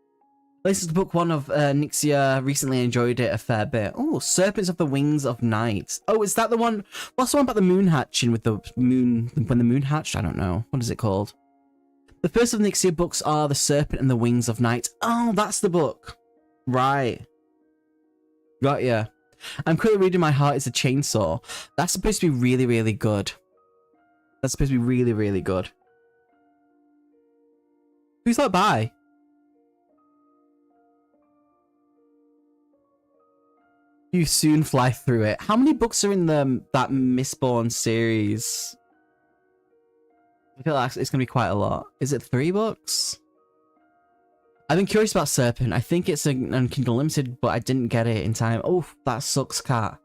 This is book 1 of Nixia. Recently enjoyed it a fair bit. Oh, Serpents of the Wings of Night. Oh, is that the one? What's the one about the moon hatching with the moon? When the moon hatched? I don't know. What is it called? The first of Nixia books are The Serpent and the Wings of Night. Oh, that's the book. Right. Got ya. I'm currently reading My Heart is a Chainsaw. That's supposed to be really, really good. That's supposed to be really, really good. Who's that by? You soon fly through it. How many books are in that Mistborn series? I feel like it's going to be quite a lot. Is it 3 books? I've been curious about Serpent. I think it's on Kindle Limited, but I didn't get it in time. Oh, that sucks, cat.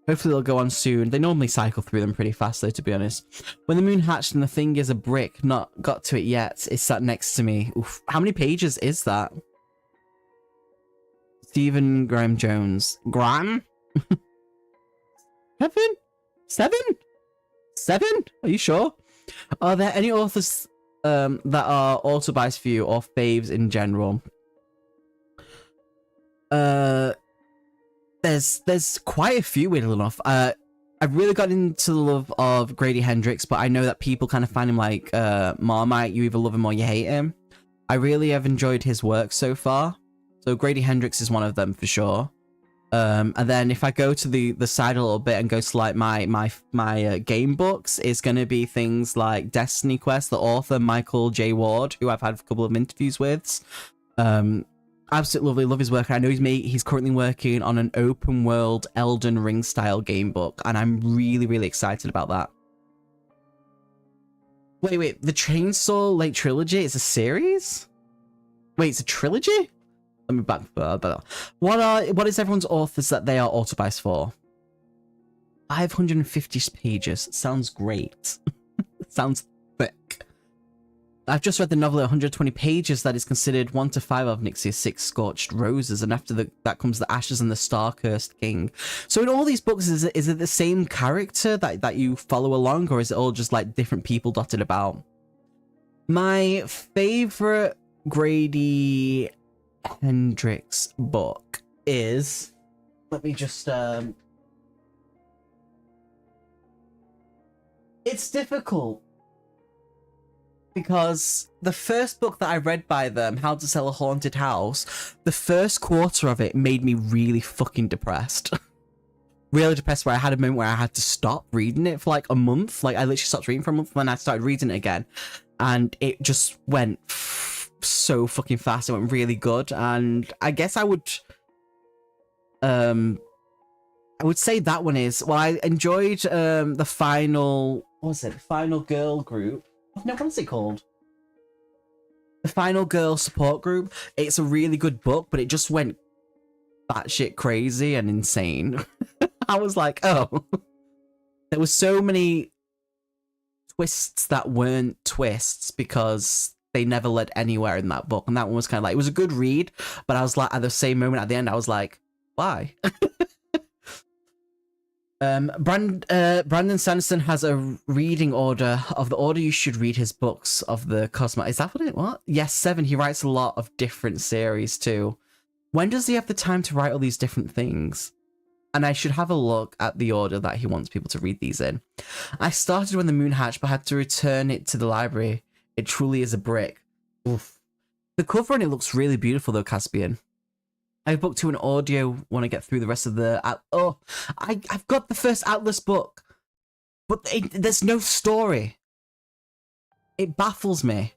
Hopefully they'll go on soon. They normally cycle through them pretty fast, though, to be honest. When the moon hatched and the thing is a brick, not got to it yet. It's sat next to me. Oof. How many pages is that? Stephen Graham Jones. Graham? 7? 7? 7? Are you sure? Are there any authors that are auto-buys for you or faves in general? There's quite a few, weirdly enough. I've really got into the love of Grady Hendrix, but I know that people kind of find him like Marmite. You either love him or you hate him. I really have enjoyed his work so far. So Grady Hendrix is one of them for sure. And then if I go to the side a little bit and go to like my game books, it's going to be things like Destiny Quest, the author Michael J. Ward, who I've had a couple of interviews with. Absolutely lovely, love his work. I know he's currently working on an open world Elden Ring style game book, and I'm really, really excited about that. Wait, the Chainsaw Lake Trilogy is a series? Wait, it's a trilogy? Let me back further. What is everyone's authors that they are auto-buys for? 550 pages. Sounds great. Sounds thick. I've just read the novel at 120 pages that is considered 1 to 5 of Nixia's 6 Scorched Roses, and after that comes The Ashes and the Star-Cursed King. So in all these books, is it the same character that you follow along, or is it all just like different people dotted about? My favorite Grady Hendrix book is, let me just it's difficult because the first book that I read by them, How to Sell a Haunted House, the first quarter of it made me really fucking depressed. Really depressed, where I had a moment where I had to stop reading it for like a month. Like I literally stopped reading for a month and then I started reading it again, and it just went so fucking fast. It went really good, and I guess I would say that one is, well, I enjoyed the final, what was it, the final girl group, No, what is it called? The Final Girl Support Group. It's a really good book, but it just went batshit crazy and insane. I was like, oh. There were so many twists that weren't twists because they never led anywhere in that book. And that one was kind of like, it was a good read, but I was like, at the same moment at the end, I was like, why? Brandon Sanderson has a reading order of the order you should read his books of the Cosmo. Is that what? Yes, 7. He writes a lot of different series too. When does he have the time to write all these different things? And I should have a look at the order that he wants people to read these in. I started when the moon hatched, but had to return it to the library. It truly is a brick. Oof. The cover on it looks really beautiful though, Caspian. I have booked to an audio when I get through the rest of the... I've got the first Atlas book, but there's no story. It baffles me.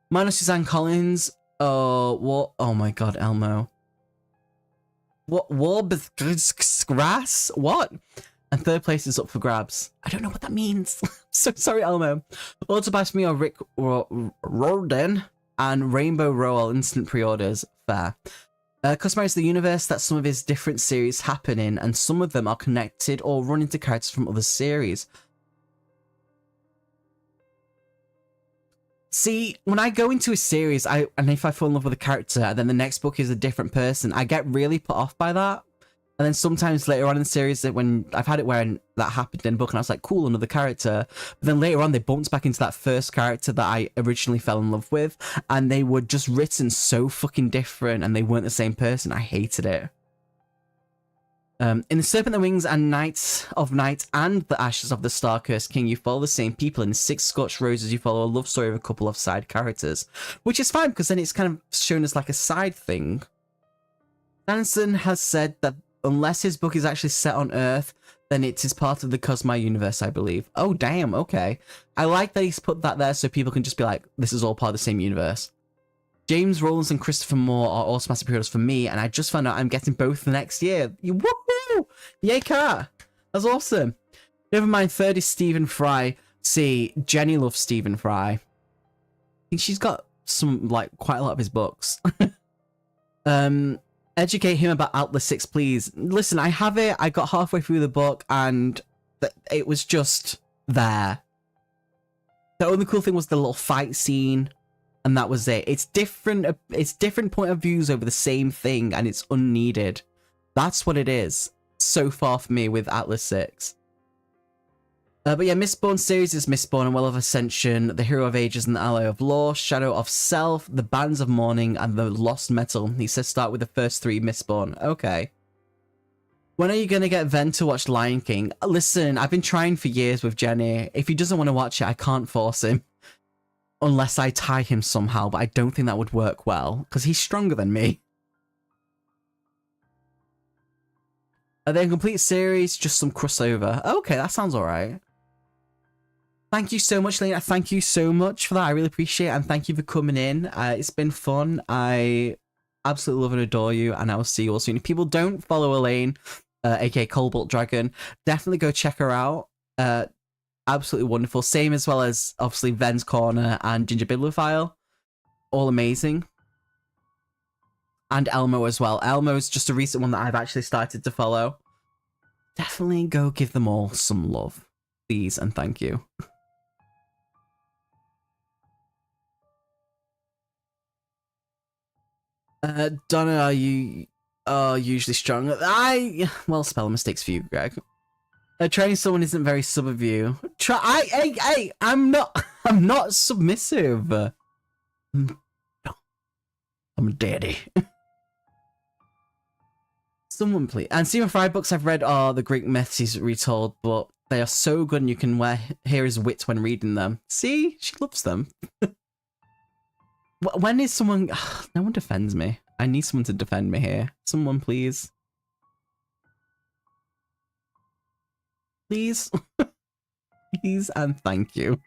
Minus Suzanne Collins. Oh, what? Oh my god, Elmo. What? Grass? What? And third place is up for grabs. I don't know what that means. So sorry, Elmo. Autobiography me or Rick Roden and Rainbow Row instant pre-orders. Fair. Customize the universe that some of his different series happen in, and some of them are connected or run into characters from other series. See, when I go into a series, and if I fall in love with a character, and then the next book is a different person, I get really put off by that. And then sometimes later on in the series, when I've had it where that happened in a book, and I was like, cool, another character. But then later on, they bumped back into that first character that I originally fell in love with, and they were just written so fucking different, and they weren't the same person. I hated it. In The Serpent, the Wings, and Knights of Night, and The Ashes of the Star-Cursed King, you follow the same people. In 6 Scorched Roses, you follow a love story of a couple of side characters. Which is fine, because then it's kind of shown as like a side thing. Sanderson has said that unless his book is actually set on Earth, then it is part of the Cosmo universe, I believe. Oh, damn, okay. I like that he's put that there so people can just be like, this is all part of the same universe. James Rollins and Christopher Moore are also massive pre-orders for me, and I just found out I'm getting both the next year. Woohoo! Yay, car! That's awesome. Never mind, third is Stephen Fry. See, Jenny loves Stephen Fry. I think she's got some, like, quite a lot of his books. Educate him about Atlas 6, please. Listen, I have it. I got halfway through the book, and it was just there. The only cool thing was the little fight scene. And that was it. It's different point of views over the same thing, and it's unneeded. That's what it is. So far for me with Atlas 6. But yeah, Mistborn series is Mistborn and Well of Ascension, The Hero of Ages and the Ally of Law, Shadow of Self, The Bands of Mourning, and The Lost Metal. He says start with the first 3 Mistborn. Okay. When are you going to get Ven to watch Lion King? Listen, I've been trying for years with Jenny. If he doesn't want to watch it, I can't force him. Unless I tie him somehow, but I don't think that would work well, because he's stronger than me. Are they a complete series? Just some crossover. Okay, that sounds alright. Thank you so much, Lena. Thank you so much for that. I really appreciate it, and thank you for coming in. It's been fun. I absolutely love and adore you, and I will see you all soon. If people don't follow Elaine, aka Cobalt Dragon, definitely go check her out. Absolutely wonderful. Same as well as, obviously, Ven's Corner and Ginger Bibliophile. All amazing. And Elmo as well. Elmo's just a recent one that I've actually started to follow. Definitely go give them all some love. Please and thank you. Donna, are you usually strong? Well, spelling mistakes for you, Greg. Training someone isn't very sub of you. Hey, I'm not submissive. I'm a daddy. Someone please. And Stephen Fry books I've read are the Greek myths he's retold, but they are so good and you can hear his wit when reading them. See? She loves them. When is someone... No one defends me. I need someone to defend me here. Someone please. Please. Please and thank you.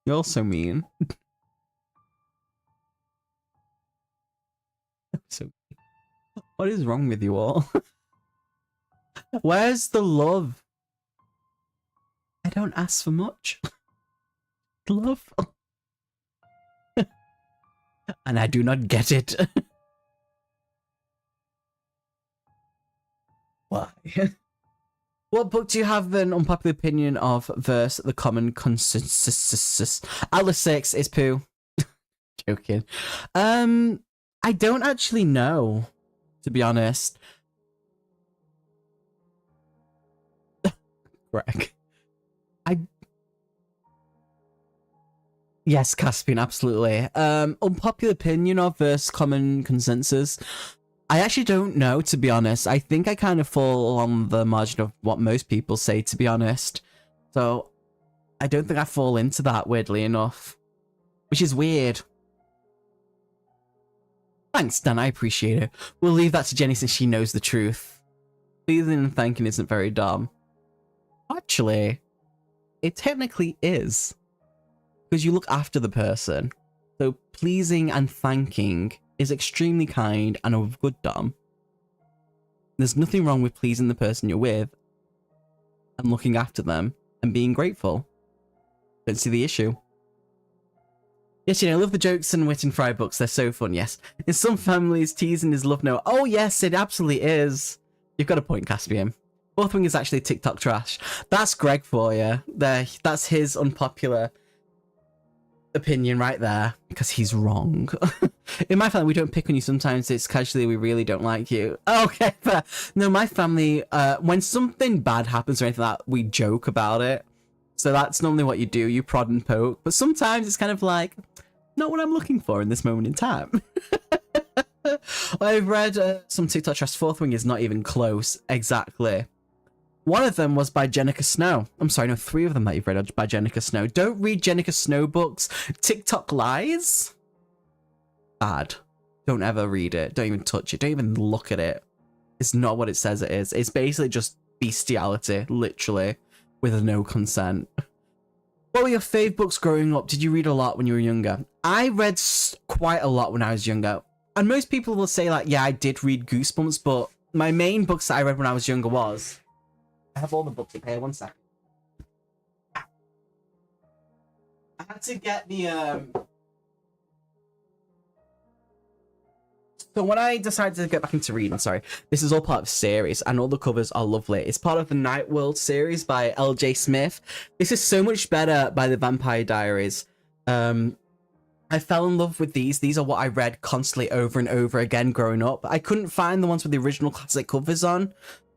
You're so mean. So, what is wrong with you all? Where's the love? don't ask for much. Love. And I do not get it. Why? What book do you have an unpopular opinion of versus the common consensus? Atlas 6 is poo. Joking. I don't actually know, to be honest. Greg. Yes, Caspian, absolutely. Unpopular opinion of versus common consensus. I actually don't know, to be honest. I think I kind of fall on the margin of what most people say, to be honest. So, I don't think I fall into that, weirdly enough. Which is weird. Thanks, Dan, I appreciate it. We'll leave that to Jenny since she knows the truth. Pleasing and thanking isn't very dumb. Actually, it technically is. Because you look after the person. So, pleasing and thanking is extremely kind and of good dumb. There's nothing wrong with pleasing the person you're with and looking after them and being grateful. Don't see the issue. Yes, you know, I love the jokes and wit in Fry books. They're so fun, yes. In some families, teasing is love note. Oh, yes, it absolutely is. You've got a point, Caspian. Fourth Wing is actually TikTok trash. That's Greg for you. There, that's his unpopular opinion right there, because he's wrong. In my family, we don't pick on you. Sometimes it's casually, we really don't like you. Okay, but no, my family, when something bad happens or anything like that, we joke about it. So that's normally what you do, you prod and poke. But sometimes it's kind of like, not what I'm looking for in this moment in time. I've read some TikTok trash. Fourth Wing is not even close. Exactly. One of them was by Jenica Snow. I'm sorry, no, 3 of them that you've read are by Jenica Snow. Don't read Jenica Snow books. TikTok lies? Bad. Don't ever read it. Don't even touch it. Don't even look at it. It's not what it says it is. It's basically just bestiality, literally, with no consent. What were your fave books growing up? Did you read a lot when you were younger? I read quite a lot when I was younger. And most people will say, like, yeah, I did read Goosebumps, but my main books that I read when I was younger was... I have all the books up here, 1 second. I had to get the, So when I decided to get back into reading, sorry, this is all part of a series, and all the covers are lovely. It's part of the Night World series by L.J. Smith. This is so much better by the Vampire Diaries. I fell in love with these. These are what I read constantly over and over again growing up. I couldn't find the ones with the original classic covers on.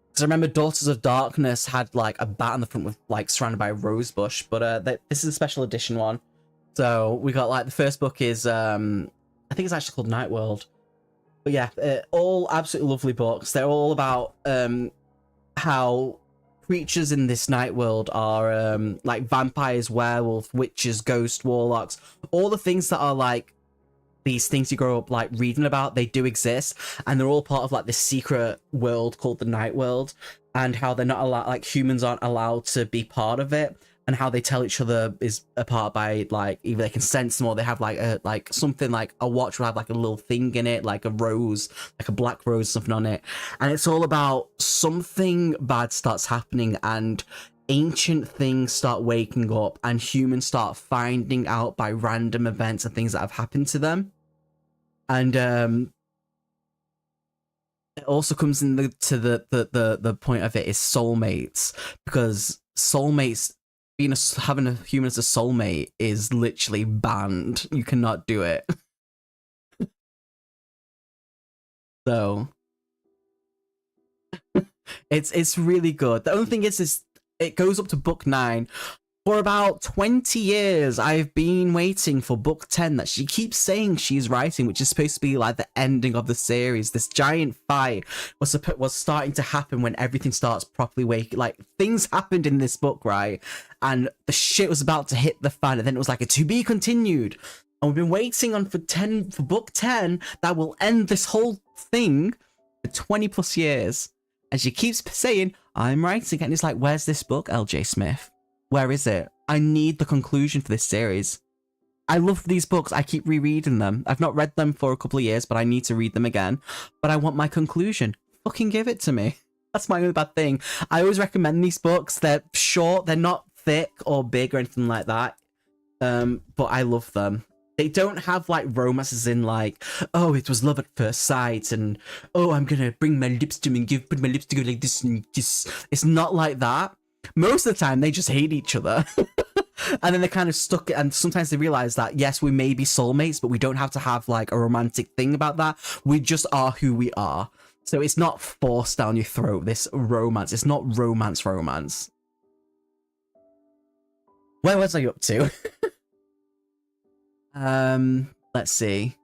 Because I remember Daughters of Darkness had, like, a bat on the front with, like, surrounded by a rose bush. But this is a special edition one. So we got, like, the first book is, I think it's actually called Night World. But yeah, all absolutely lovely books. They're all about how creatures in this night world are, like, vampires, werewolves, witches, ghosts, warlocks. All the things that are, like, these things you grow up like reading about, they do exist, and they're all part of like this secret world called the Night World, and how they're not allowed, like humans aren't allowed to be part of it, and how they tell each other is apart by like either they can sense them or they have like a something like a watch will have like a little thing in it, like a rose, like a black rose, something on it, and it's all about something bad starts happening and ancient things start waking up and humans start finding out by random events and things that have happened to them. And it also comes in the point of it is soulmates, because soulmates, having a human as a soulmate is literally banned. You cannot do it. So it's really good. The only thing is it goes up to book 9. For about 20 years, I've been waiting for book 10 that she keeps saying she's writing, which is supposed to be like the ending of the series. This giant fight was starting to happen when everything starts properly waking. Like, things happened in this book, right? And the shit was about to hit the fan, and then it was like a to be continued. And we've been waiting on for book 10 that will end this whole thing for 20 plus years. And she keeps saying, I'm writing. And it's like, where's this book, LJ Smith? Where is it? I need the conclusion for this series. I love these books. I keep rereading them. I've not read them for a couple of years, but I need to read them again. But I want my conclusion. Fucking give it to me. That's my only bad thing. I always recommend these books. They're short. They're not thick or big or anything like that. But I love them. They don't have like romances in like, oh, it was love at first sight, and oh, I'm gonna bring my lips to him and put my lips together like this and just. It's not like that. Most of the time, they just hate each other. And then they're kind of stuck, and sometimes they realize that, yes, we may be soulmates, but we don't have to have, like, a romantic thing about that. We just are who we are. So it's not forced down your throat, this romance. It's not romance. Where was I up to? Let's see.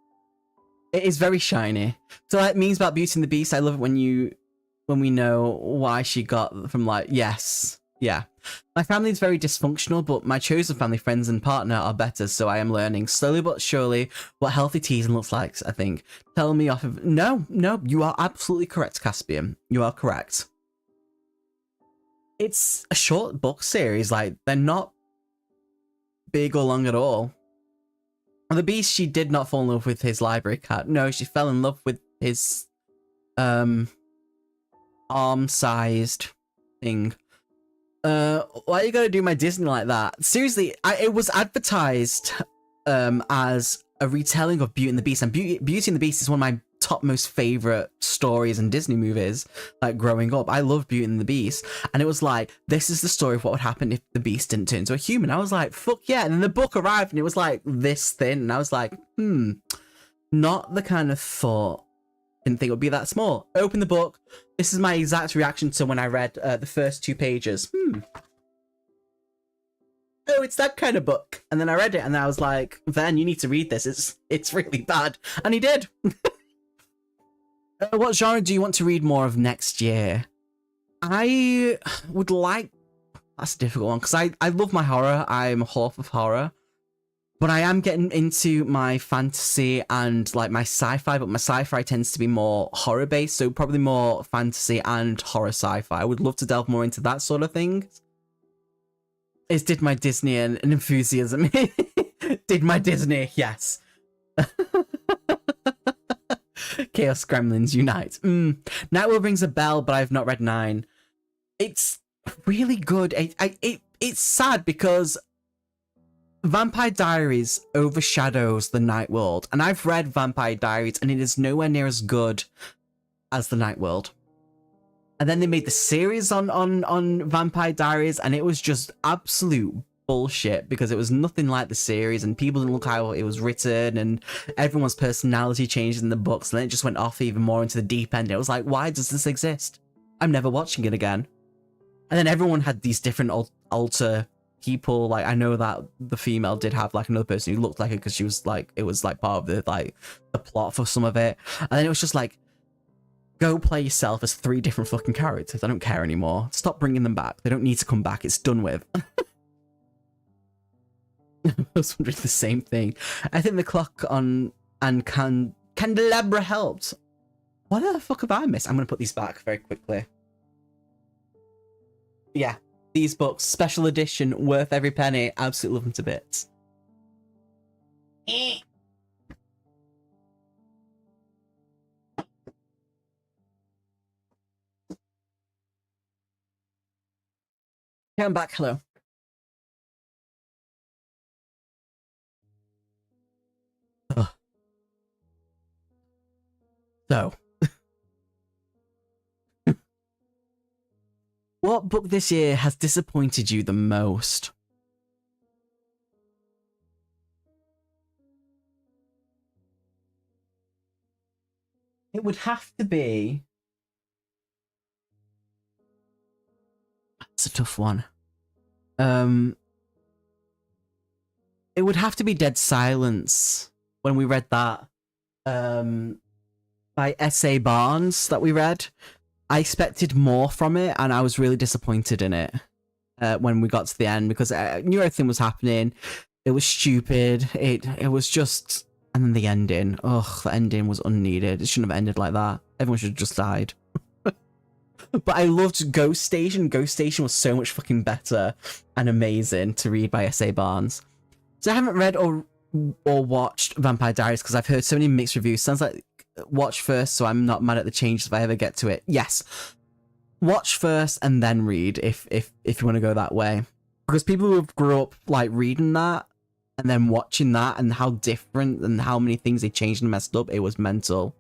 It is very shiny. So that means about Beauty and the Beast. I love it when we know why she got from, like, yes. Yeah. My family is very dysfunctional, but my chosen family, friends, and partner are better, so I am learning slowly but surely what healthy teasing looks like, I think. Tell me off of... No, you are absolutely correct, Caspian. You are correct. It's a short book series, like, they're not big or long at all. The Beast, she did not fall in love with his library cat. No, she fell in love with his, arm-sized thing. Why you gotta do my Disney like that? Seriously, it was advertised as a retelling of Beauty and the Beast, and Beauty and the Beast is one of my top most favorite stories and Disney movies, like growing up. I love Beauty and the Beast, and it was like, this is the story of what would happen if the Beast didn't turn into a human. I was like, fuck yeah. And then the book arrived and it was like this thin, and I was like, not the kind of thought. Didn't think it would be that small. Open the book. This is my exact reaction to when I read the first 2 pages. Oh, it's that kind of book. And then I read it and I was like, Van, you need to read this. It's really bad. And he did. What genre do you want to read more of next year? I would like... That's a difficult one, because I love my horror. I'm half of horror. But I am getting into my fantasy and like my sci-fi, but my sci-fi tends to be more horror-based, so probably more fantasy and horror sci-fi. I would love to delve more into that sort of thing. Did my Disney an enthusiasm? Did my Disney? Yes. Chaos Gremlins Unite. Nightwell rings a bell, but I've not read 9. It's really good. It's sad because Vampire Diaries overshadows the Night World, and I've read Vampire Diaries and it is nowhere near as good as the Night World. And then they made the series on Vampire Diaries, and it was just absolute bullshit because it was nothing like the series, and people didn't look how it was written, and everyone's personality changed in the books, and then it just went off even more into the deep end. It was like, why does this exist? I'm never watching it again. And then everyone had these different alter people. Like, I know that the female did have like another person who looked like her because she was like, it was like part of the plot for some of it. And then it was just like, go play yourself as 3 different fucking characters. I don't care anymore. Stop bringing them back. They don't need to come back. It's done with. I was wondering the same thing. I think the clock on and candelabra helped. What the fuck have I missed? I'm going to put these back very quickly. Yeah. These books, special edition, worth every penny. Absolutely love them to bits. Okay, I'm back. Hello. Ugh. So. What book this year has disappointed you the most? It would have to be... It's a tough one. It would have to be Dead Silence when we read that. By S.A. Barnes that we read. I expected more from it, and I was really disappointed in it when we got to the end, because I knew everything was happening. It was stupid. It was just... And then the ending. Ugh, the ending was unneeded. It shouldn't have ended like that. Everyone should have just died. But I loved Ghost Station. Ghost Station was so much fucking better and amazing to read by S.A. Barnes. So I haven't read or watched Vampire Diaries because I've heard so many mixed reviews. Sounds like watch first, so I'm not mad at the changes if I ever get to it. Yes, watch first and then read if you want to go that way. Because people who have grew up like reading that and then watching that and how different and how many things they changed and messed up, it was mental.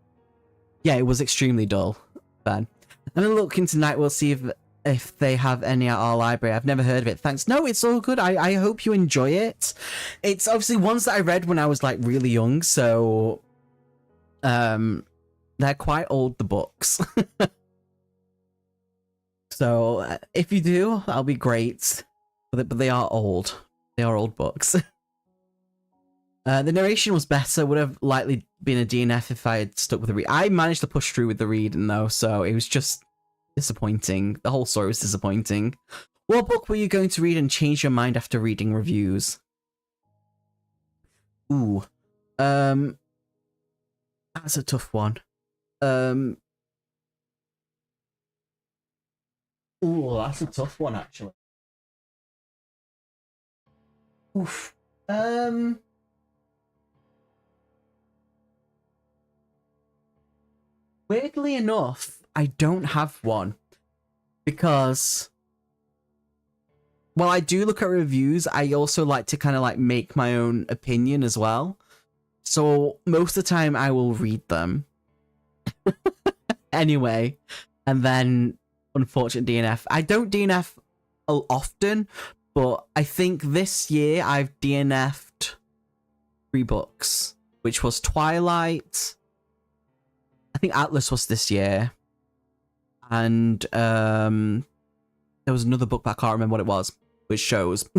Yeah, it was extremely dull, Ben. I'm gonna look into tonight. We'll see if they have any at our library. I've never heard of it. Thanks. No, it's all good. I hope you enjoy it. It's obviously ones that I read when I was like really young, so they're quite old, the books. So if you do, that'll be great. But they are old. They are old books. The narration was better. Would have likely been a DNF if I had stuck with the read. I managed to push through with the reading though, so it was just disappointing. The whole story was disappointing. What book were you going to read and change your mind after reading reviews? Ooh. That's a tough one. Ooh, that's a tough one actually. Oof. Weirdly enough, I don't have one because, while I do look at reviews, I also like to kind of like make my own opinion as well. So most of the time I will read them anyway, and then unfortunate DNF. I don't DNF often, but I think this year I've DNF'd 3 books, which was Twilight. I think Atlas was this year, and there was another book, but I can't remember what it was, which shows.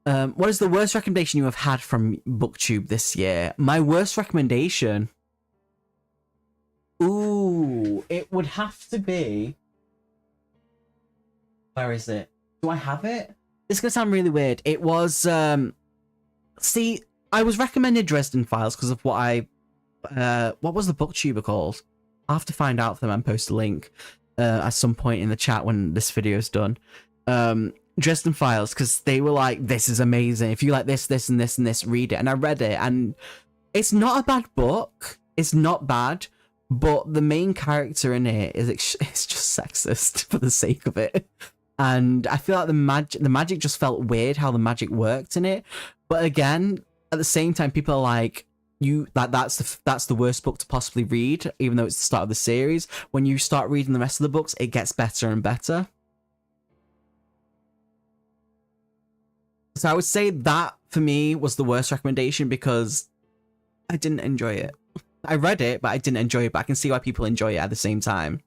What is the worst recommendation you have had from BookTube this year? My worst recommendation? Ooh, it would have to be... Where is it? Do I have it? This is going to sound really weird. It was... See, I was recommended Dresden Files because of what I... what was the booktuber called? I'll have to find out for them and post a link at some point in the chat when this video is done. Dresden Files, because they were like, this is amazing. If you like this, this, and this, and this, read it. And I read it, and it's not a bad book. It's not bad, but the main character in it is it's just sexist for the sake of it. And I feel like the magic just felt weird how the magic worked in it. But again, at the same time, people are like, that's the worst book to possibly read, even though it's the start of the series. When you start reading the rest of the books, it gets better and better. So I would say that for me was the worst recommendation because I didn't enjoy it. I read it, but I didn't enjoy it. But I can see why people enjoy it at the same time.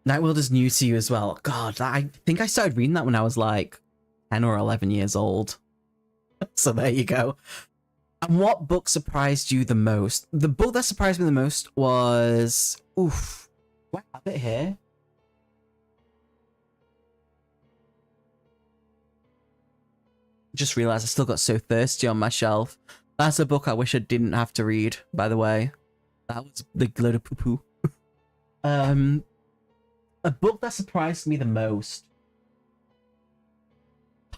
Night World is new to you as well. God, I think I started reading that when I was like 10 or 11 years old. So there you go. And what book surprised you the most? The book that surprised me the most was... Oof. Do I have it here? Just realized I still got So Thirsty on my shelf. That's a book I wish I didn't have to read, by the way. That was the load of poo-poo. A book that surprised me the most.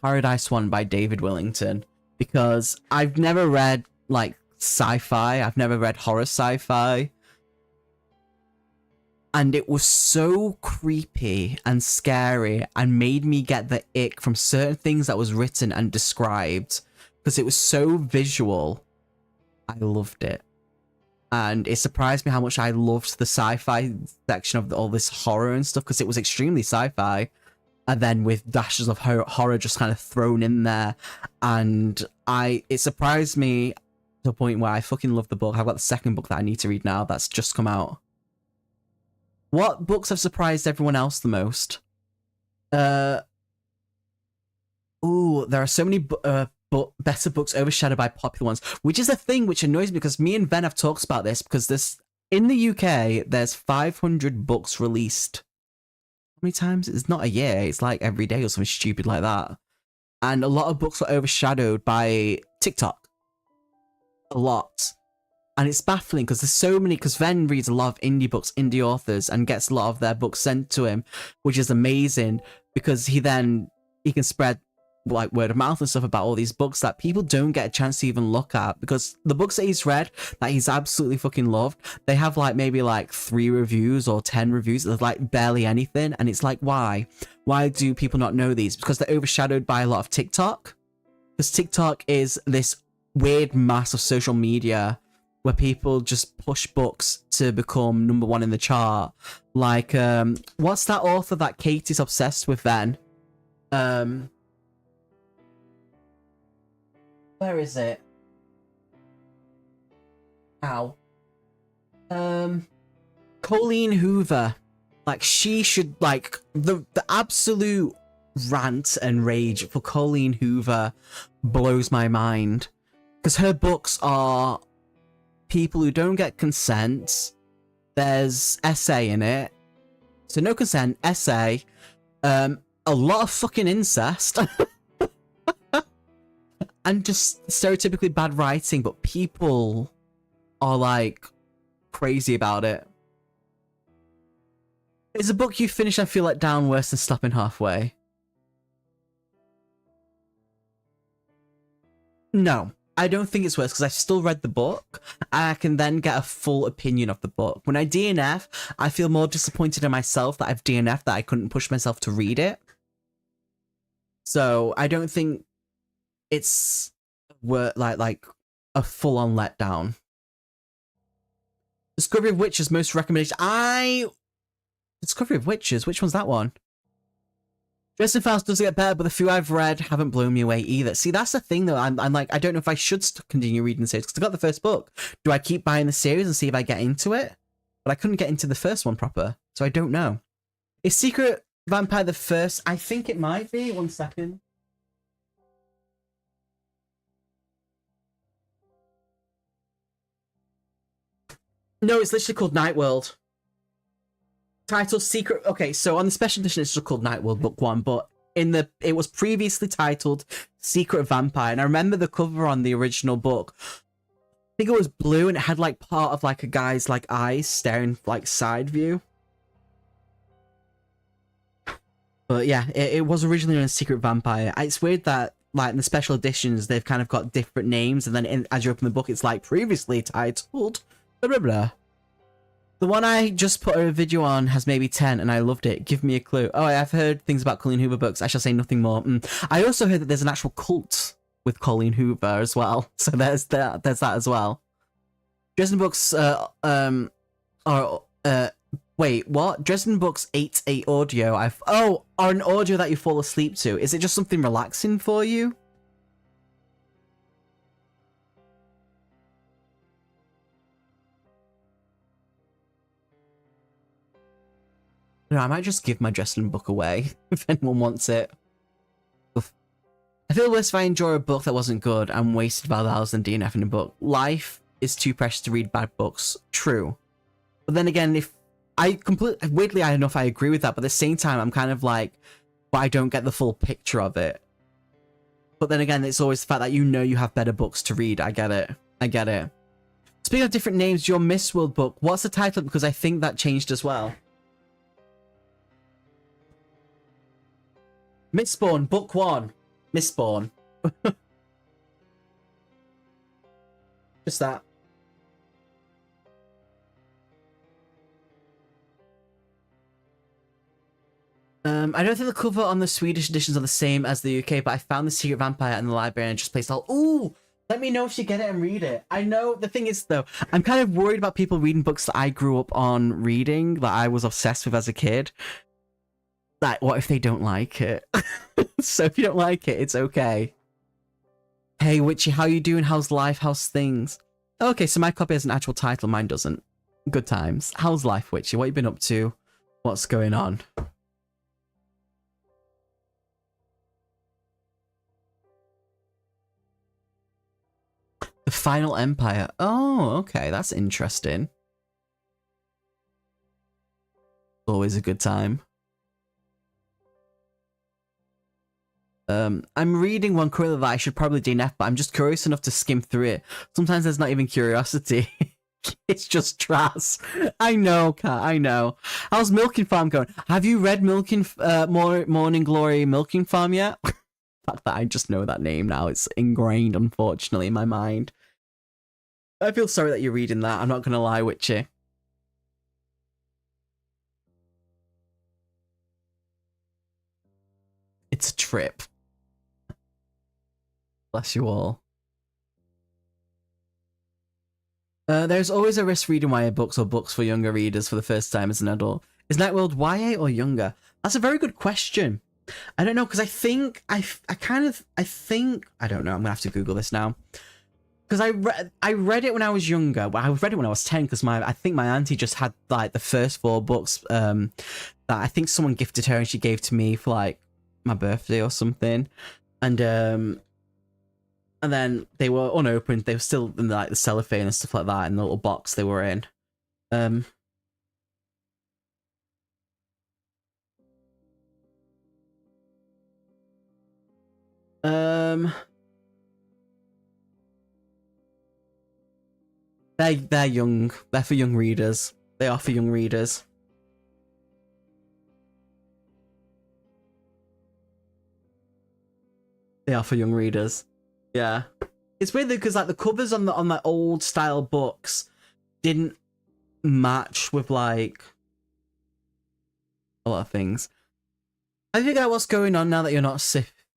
Paradise One by David Willington. Because I've never read, like, sci-fi. I've never read horror sci-fi. And it was so creepy and scary and made me get the ick from certain things that was written and described. Because it was so visual. I loved it. And it surprised me how much I loved the sci-fi section of all this horror and stuff. Because it was extremely sci-fi. And then with dashes of horror just kind of thrown in there. And it surprised me to a point where I fucking love the book. I've got the second book that I need to read now that's just come out. What books have surprised everyone else the most? Ooh, there are so many better books overshadowed by popular ones, which is a thing which annoys me because me and Ven have talked about this because in the UK, there's 500 books released. How many times? It's not a year. It's like every day or something stupid like that. And a lot of books are overshadowed by TikTok. A lot. And it's baffling because there's so many, because Ven reads a lot of indie books, indie authors, and gets a lot of their books sent to him, which is amazing because he can spread like word of mouth and stuff about all these books that people don't get a chance to even look at, because the books that he's read that he's absolutely fucking loved, they have like maybe like 3 reviews or 10 reviews. There's like barely anything, and it's like, why do people not know these? Because they're overshadowed by a lot of TikTok, because TikTok is this weird mass of social media where people just push books to become #1 in the chart. Like what's that author that Katie's obsessed with then? Where is it? Ow. Colleen Hoover. Like, she should, like, the absolute rant and rage for Colleen Hoover blows my mind. Because her books are people who don't get consent. There's essay in it. So no consent, essay. A lot of fucking incest. And just stereotypically bad writing, but people are like crazy about it. Is a book you finish and feel let down worse than stopping halfway? No, I don't think it's worse, because I've still read the book. I can then get a full opinion of the book. When I DNF, I feel more disappointed in myself that I've DNF'd, that I couldn't push myself to read it. So I don't think it's like a full-on letdown. Discovery of Witches, most recommended. Discovery of Witches, which one's that one? Dresden Files does get better, but the few I've read haven't blown me away either. See, that's the thing though. I'm like, I don't know if I should continue reading the series, because I got the first book. Do I keep buying the series and see if I get into it? But I couldn't get into the first one proper, so I don't know. Is Secret Vampire the first? I think it might be. 1 second. No, it's literally called Night World. Title Secret. Okay, so on the special edition, it's just called Night World Book 1, but it was previously titled Secret Vampire, and I remember the cover on the original book. I think it was blue, and it had like part of like a guy's like eyes staring like side view. But yeah, it was originally on Secret Vampire. It's weird that like in the special editions they've kind of got different names, and then as you open the book, it's like previously titled. Blah, blah, blah. The one I just put a video on has maybe 10, and I loved it. Give me a clue. Oh, I've heard things about Colleen Hoover books. I shall say nothing more. I also heard that there's an actual cult with Colleen Hoover as well. So there's that as well. Dresden Books wait, what? Dresden Books 8 audio. are an audio that you fall asleep to. Is it just something relaxing for you? No, I might just give my Dresden book away if anyone wants it. Oof. I feel worse if I enjoy a book that wasn't good and wasted $5 than DNF in a book. Life is too precious to read bad books. True. But then again, if I weirdly enough, I agree with that, but at the same time, I'm kind of like, but I don't get the full picture of it. But then again, it's always the fact that you have better books to read. I get it. I get it. Speaking of different names, your Miss World book, what's the title? Because I think that changed as well. Mistborn, book 1. Mistborn. Just that. I don't think the cover on the Swedish editions are the same as the UK, but I found the Secret Vampire in the library and just placed all. Ooh! Let me know if you get it and read it. I know, the thing is though, I'm kind of worried about people reading books that I grew up on reading, that I was obsessed with as a kid. Like, what if they don't like it? So if you don't like it, it's okay. Hey, Witchy, how you doing? How's life? How's things? Okay, so my copy has an actual title, mine doesn't. Good times. How's life, Witchy? What you been up to? What's going on? The Final Empire. Oh, okay, that's interesting. Always a good time. I'm reading one currently that I should probably DNF, but I'm just curious enough to skim through it. Sometimes there's not even curiosity. It's just trash. I know, Kat, I know. How's Milking Farm going? Have you read Morning Glory Milking Farm yet? fact that I just know that name now, it's ingrained, unfortunately, in my mind. I feel sorry that you're reading that. I'm not going to lie, Witchy. It's a trip. Bless you all. There's always a risk reading YA books or books for younger readers for the first time as an adult. Is Nightworld YA or younger? That's a very good question. I don't know, because I think I don't know. I'm gonna have to Google this now. Because I read it when I was younger. Well, I read it when I was 10 because I think my auntie just had like the first 4 books that I think someone gifted her and she gave to me for like my birthday or something. And then they were unopened. They were still in like the cellophane and stuff like that in the little box they were in. They're young. They're for young readers. They are for young readers. They are for young readers. Yeah. It's weird though, because like the covers on the old style books didn't match with like a lot of things. I figured out what's going on now that you're not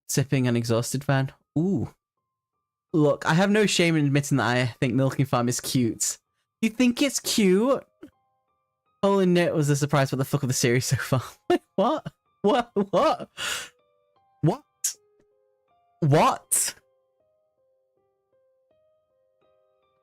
sipping and exhausted, Van. Ooh. Look, I have no shame in admitting that I think Milking Farm is cute. You think it's cute? Holy Knit was a surprise for the fuck of the series so far. Wait, what? What? What? What? What?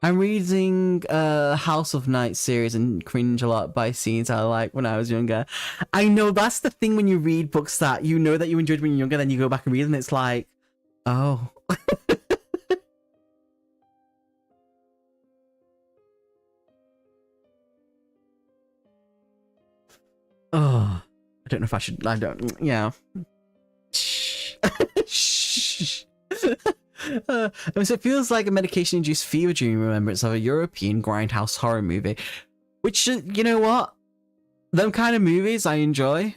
I'm reading House of Night series and cringe a lot by scenes I like when I was younger. I know, that's the thing when you read books that you know that you enjoyed when you're younger, then you go back and read them, it's like, oh. Oh, I don't know if I should, yeah. Shh. Shh. So it feels like a medication-induced fever dream remembrance of a European grindhouse horror movie. Which, you know what? Them kind of movies I enjoy.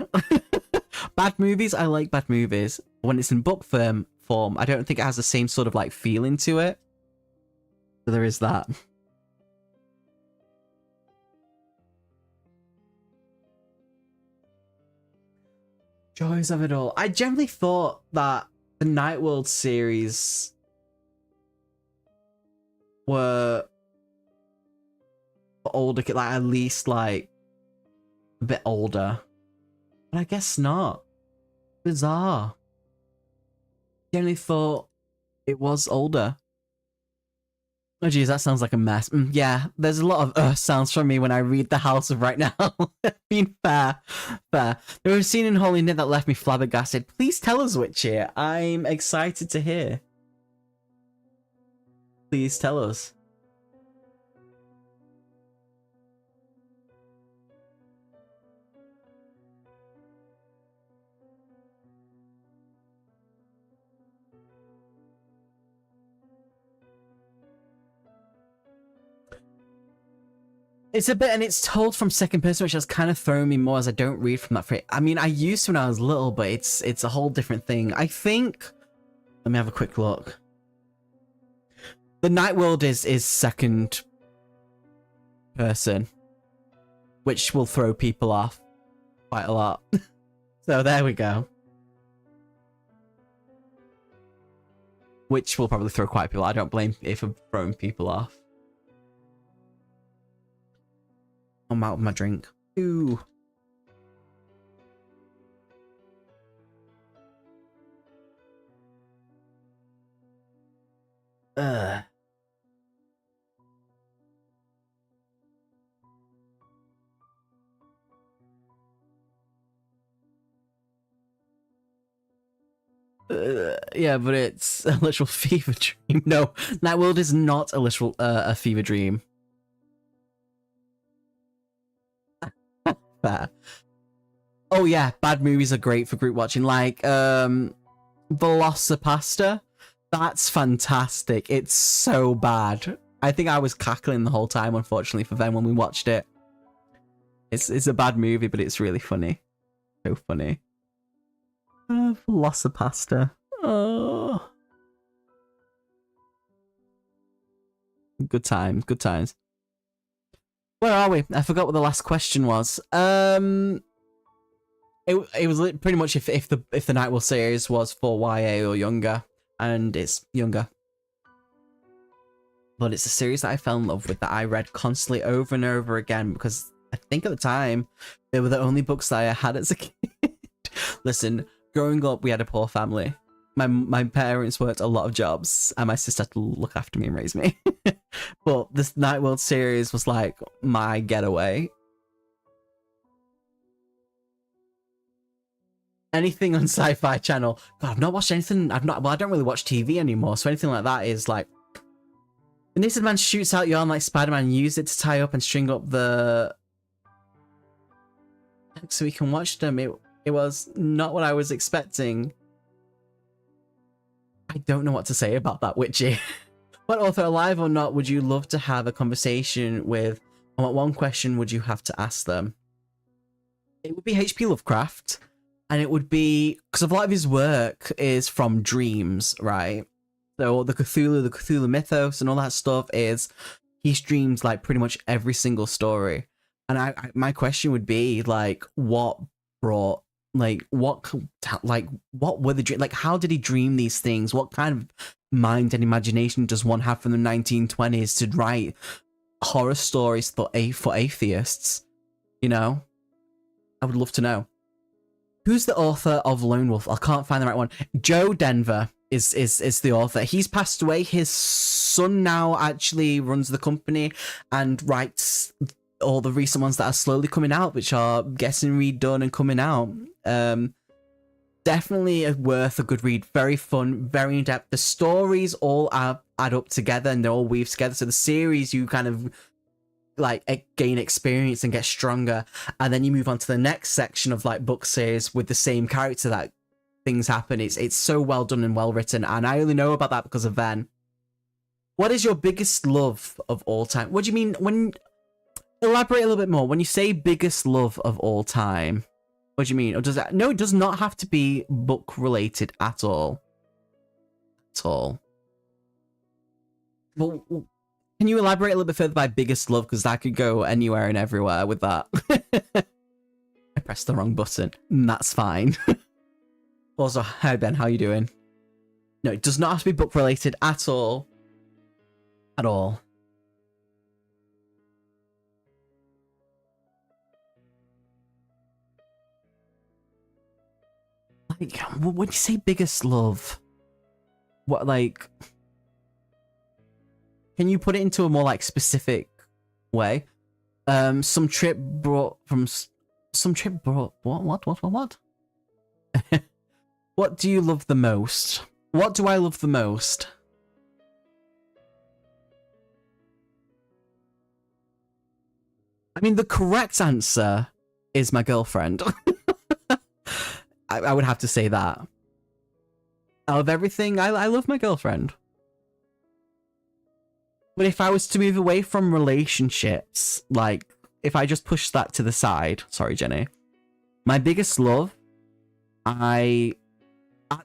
Bad movies, I like bad movies. When it's in book form, I don't think it has the same sort of like feeling to it. So there is that. Joys of it all. I generally thought that the Nightworld series were older, like at least like a bit older, but I guess not. Bizarre. Generally thought it was older. Oh geez, that sounds like a mess. Yeah, there's a lot of sounds from me when I read The House of right now. Being fair. There was a scene in Holy Knit that left me flabbergasted. Please tell us, Witchy. I'm excited to hear. Please tell us. It's a bit, and it's told from second person, which has kind of thrown me more as I don't read from that phrase. I mean, I used to when I was little, but it's a whole different thing. I think, let me have a quick look. The Nightworld is second person, which will throw people off quite a lot. So there we go. Which will probably throw quite a people. I don't blame it for throwing people off. I'm out of my drink. Ooh. Yeah, but it's a literal fever dream. No, Nightworld is not a literal a fever dream. Fair. Oh yeah, bad movies are great for group watching. Like VOXER. That's fantastic. It's so bad. I think I was cackling the whole time, unfortunately, for them when we watched it. It's a bad movie, but it's really funny. So funny. VOXER. Oh. Good times, good times. Where are we? I forgot what the last question was. It was pretty much if the Night World series was for YA or younger, and it's younger. But it's a series that I fell in love with, that I read constantly over and over again, because I think at the time they were the only books that I had as a kid. Listen, growing up, we had a poor family. My parents worked a lot of jobs, and my sister had to look after me and raise me. But this Night World series was like my getaway. Anything on Sci-Fi Channel. God, I've not watched anything. Well, I don't really watch TV anymore, so anything like that is like, the naked man shoots out yarn like Spider-Man, use it to tie up and string up the... so we can watch them. It was not what I was expecting. I don't know what to say about that, Witchy. What author, alive or not, would you love to have a conversation with? And what one question would you have to ask them? It would be H.P. Lovecraft. And it would be... because a lot of his work is from dreams, right? So the Cthulhu mythos and all that stuff is... he streams like pretty much every single story. And my question would be like, what brought... like what were the like, how did he dream these things? What kind of mind and imagination does one have from the 1920s to write horror stories for atheists? You know, I would love to know. Who's the author of Lone Wolf? I can't find the right one. Joe Denver is the author. He's passed away. His son now actually runs the company and writes all the recent ones that are slowly coming out, which are getting redone and coming out. Definitely worth a good read. Very fun, very in-depth. The stories all add up together and they're all weaved together. So the series, you kind of like gain experience and get stronger, and then you move on to the next section of like book series with the same character that things happen. It's so well done and well written, and I only know about that because of Ven. What is your biggest love of all time? What do you mean when... elaborate a little bit more. When you say biggest love of all time, what do you mean? Or does that... no, it does not have to be book related at all. At all. Well, can you elaborate a little bit further by biggest love? Because that could go anywhere and everywhere with that. I pressed the wrong button. That's fine. Also, hi Ben, how you doing? No, it does not have to be book related at all. At all. Like, when you say biggest love, what, like... can you put it into a more, like, specific way? Some trip brought... What? What do you love the most? What do I love the most? I mean, the correct answer is my girlfriend. I would have to say that. Out of everything, I love my girlfriend. But if I was to move away from relationships, like, if I just push that to the side... sorry, Jenny. My biggest love, at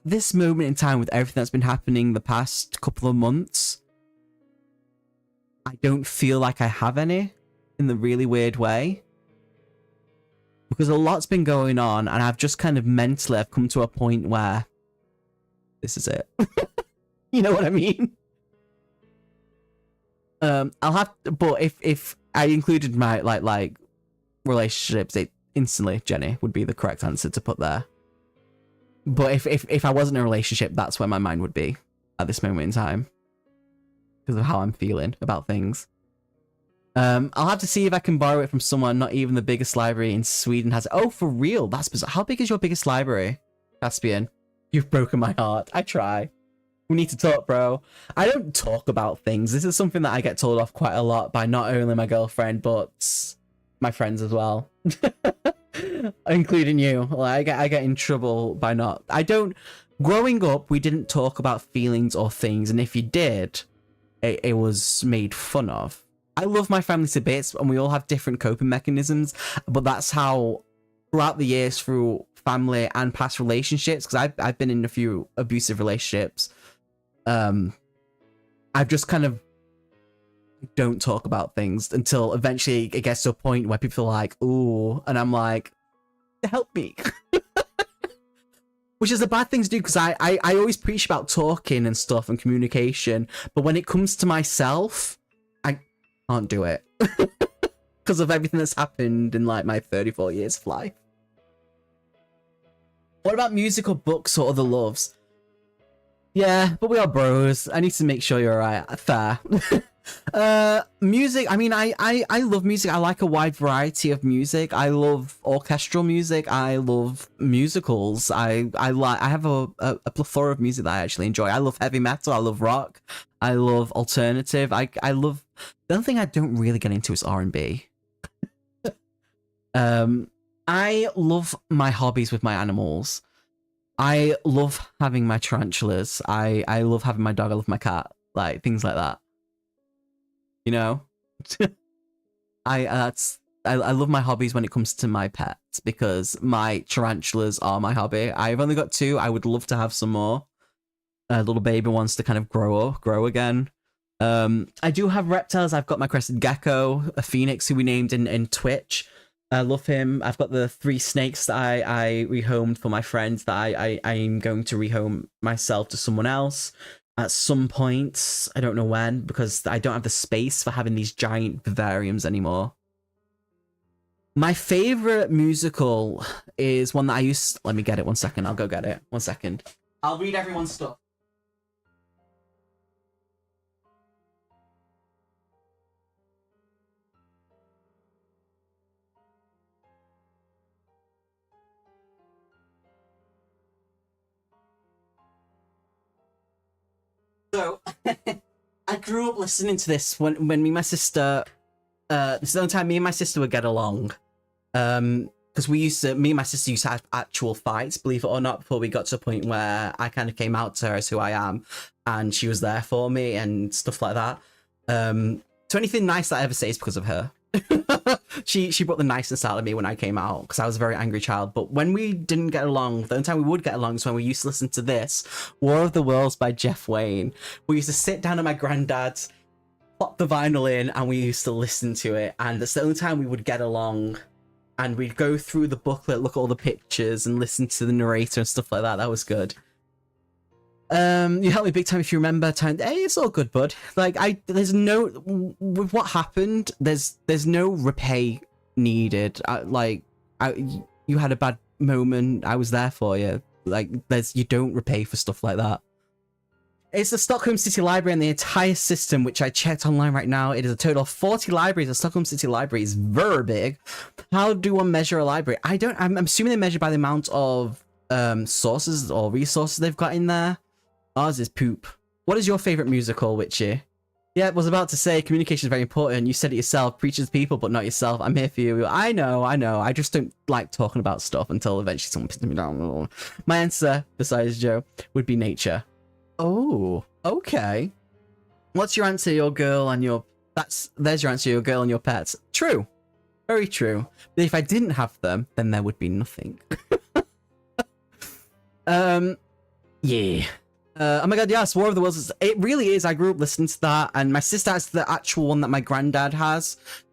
this moment in time, with everything that's been happening the past couple of months, I don't feel like I have any, in the really weird way. Because a lot's been going on, and I've just kind of mentally, I've come to a point where this is it. You know what I mean? I'll have to, but if I included my like relationships, it instantly Jenny would be the correct answer to put there. But if I wasn't in a relationship, that's where my mind would be at this moment in time, because of how I'm feeling about things. I'll have to see if I can borrow it from someone. Not even the biggest library in Sweden has it. Oh, for real? That's bizarre. How big is your biggest library, Caspian? You've broken my heart. I try. We need to talk, bro. I don't talk about things. This is something that I get told off quite a lot by not only my girlfriend, but my friends as well. Including you. Like, I get in trouble by not... I don't... growing up, we didn't talk about feelings or things, and if you did, it was made fun of. I love my family to bits, and we all have different coping mechanisms, but that's how, throughout the years, through family and past relationships, because I've been in a few abusive relationships. I've just kind of don't talk about things until eventually it gets to a point where people are like, ooh, and I'm like, help me. Which is a bad thing to do, because I always preach about talking and stuff and communication, but when it comes to myself, I can't do it. Because of everything that's happened in like my 34 years of life. What about music or books or other loves? Yeah, but we are bros. I need to make sure you're alright. Fair. Music, I mean, I love music. I like a wide variety of music. I love orchestral music. I love musicals. I have a plethora of music that I actually enjoy. I love heavy metal. I love rock. I love alternative. I love, the only thing I don't really get into is R&B. I love my hobbies with my animals. I love having my tarantulas. I love having my dog. I love my cat. Like, things like that. You know? I love my hobbies when it comes to my pets, because my tarantulas are my hobby. I've only got 2. I would love to have some more. Little baby ones to kind of grow again. I do have reptiles. I've got my crested gecko, a phoenix who we named in Twitch. I love him. I've got the 3 snakes that I rehomed for my friends that I'm going to rehome myself to someone else at some point. I don't know when, because I don't have the space for having these giant vivariums anymore. My favorite musical is one that I used... Let me get it 1 second. I'll go get it. 1 second. I'll read everyone's stuff. So, I grew up listening to this when me and my sister, this is the only time me and my sister would get along. Because me and my sister used to have actual fights, believe it or not, before we got to a point where I kind of came out to her as who I am, and she was there for me and stuff like that. So anything nice that I ever say is because of her. She brought the niceness out of me when I came out, because I was a very angry child. But when we didn't get along, the only time we would get along is when we used to listen to this, War of the Worlds by Jeff Wayne. We used to sit down at my granddad's, pop the vinyl in, and we used to listen to it. And that's the only time we would get along. And we'd go through the booklet, look at all the pictures, and listen to the narrator and stuff like that. That was good. You helped me big time if you remember time. Hey, it's all good, bud. Like, there's no, with what happened, there's no repay needed. You had a bad moment, I was there for you. Like, you don't repay for stuff like that. It's the Stockholm City Library and the entire system, which I checked online right now. It is a total of 40 libraries. The Stockholm City Library is very big. How do one measure a library? I'm assuming they measure by the amount of sources or resources they've got in there. Ours is poop. What is your favorite musical, Witchy? Yeah, I was about to say communication is very important. You said it yourself. Preach to the people, but not yourself. I'm here for you. I know. I just don't like talking about stuff until eventually someone pisses me down. My answer, besides Joe, would be nature. Oh, okay. What's your answer, your girl and your... There's your answer, your girl and your pets. True. Very true. But if I didn't have them, then there would be nothing. Yeah. Oh my god, yes, War of the Worlds. It really is. I grew up listening to that, and my sister has the actual one that my granddad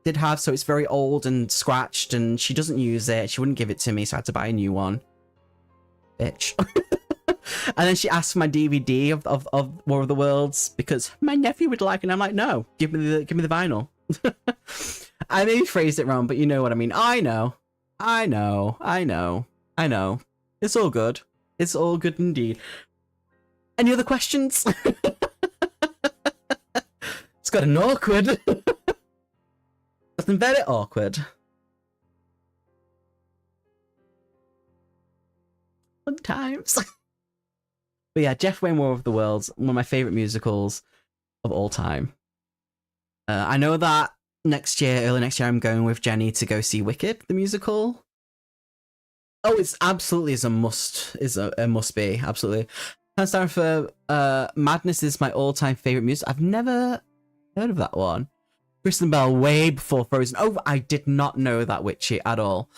did have, so it's very old and scratched, and she doesn't use it. She wouldn't give it to me, so I had to buy a new one. Bitch. And then she asked for my DVD of War of the Worlds because my nephew would like it, and I'm like, no, give me the vinyl. I maybe phrased it wrong, but you know what I mean. I know. It's all good. It's all good indeed. Any other questions? It's got an awkward. Something very awkward. Fun times. But yeah, Jeff Wayne, War of the Worlds, one of my favorite musicals of all time. I know that early next year, I'm going with Jenny to go see Wicked, the musical. Oh, it's absolutely a must be, absolutely. Hands down for Madness is my all-time favorite music. I've never heard of that one. Kristen Bell, way before Frozen. Oh, I did not know that, Witchy, at all.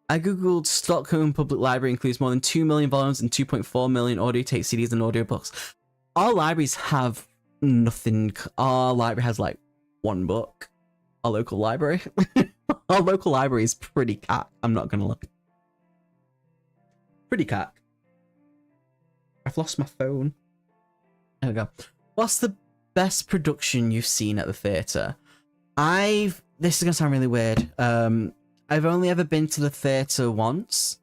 I googled Stockholm Public Library includes more than 2 million volumes and 2.4 million audio tape CDs and audiobooks. Our libraries have nothing. Our library has like one book. Our local library. Our local library is pretty cack. I'm not gonna look. Pretty cack. I've lost my phone. There we go. What's the best production you've seen at the theatre? This is gonna sound really weird. I've only ever been to the theatre once.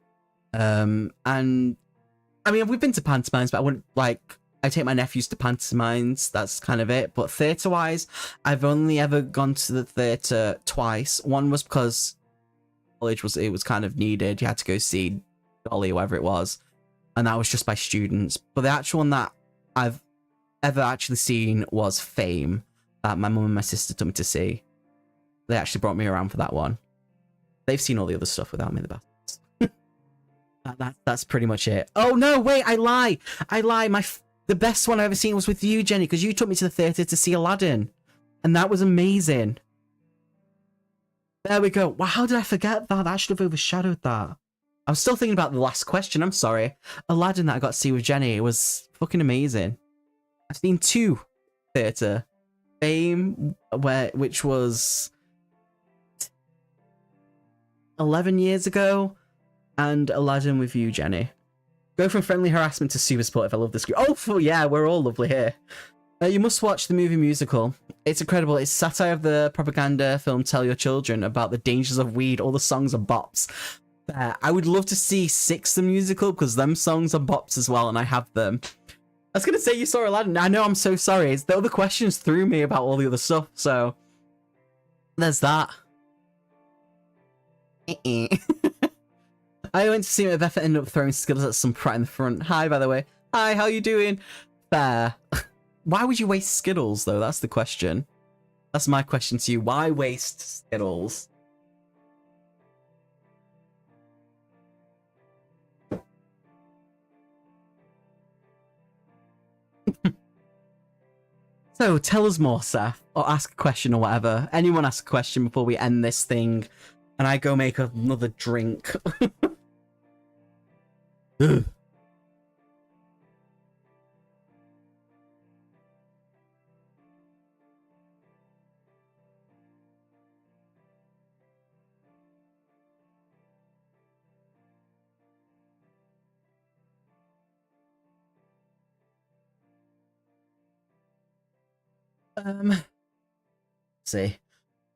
And I mean, we've been to pantomimes, but I wouldn't like. I take my nephews to pantomimes. That's kind of it. But theatre-wise, I've only ever gone to the theatre twice. One was because college it was kind of needed. You had to go see Dolly, whatever it was, and that was just by students. But the actual one that I've ever actually seen was Fame, that my mum and my sister took me to see. They actually brought me around for that one. They've seen all the other stuff without me in the baths. That's pretty much it. Oh no, wait, I lie. The best one I've ever seen was with you, Jenny, because you took me to the theatre to see Aladdin. And that was amazing. There we go. Wow, how did I forget that? That should have overshadowed that. I'm still thinking about the last question, I'm sorry. Aladdin that I got to see with Jenny, it was fucking amazing. I've seen 2 theatre. Fame, which was 11 years ago, and Aladdin with you, Jenny. Go from friendly harassment to super supportive. I love this group. Oh, yeah, we're all lovely here. You must watch the movie musical. It's incredible. It's satire of the propaganda film Tell Your Children about the dangers of weed. All the songs are bops. I would love to see Six the musical because them songs are bops as well, and I have them. I was going to say you saw Aladdin. I know, I'm so sorry. The other questions threw me about all the other stuff, so there's that. I went to see my Beth ended up throwing Skittles at some prat in the front. Hi, by the way. Hi, how you doing? Fair. Why would you waste Skittles, though? That's the question. That's my question to you. Why waste Skittles? So, tell us more, Seth. Or ask a question or whatever. Anyone ask a question before we end this thing. And I go make another drink. Ugh. Let's see.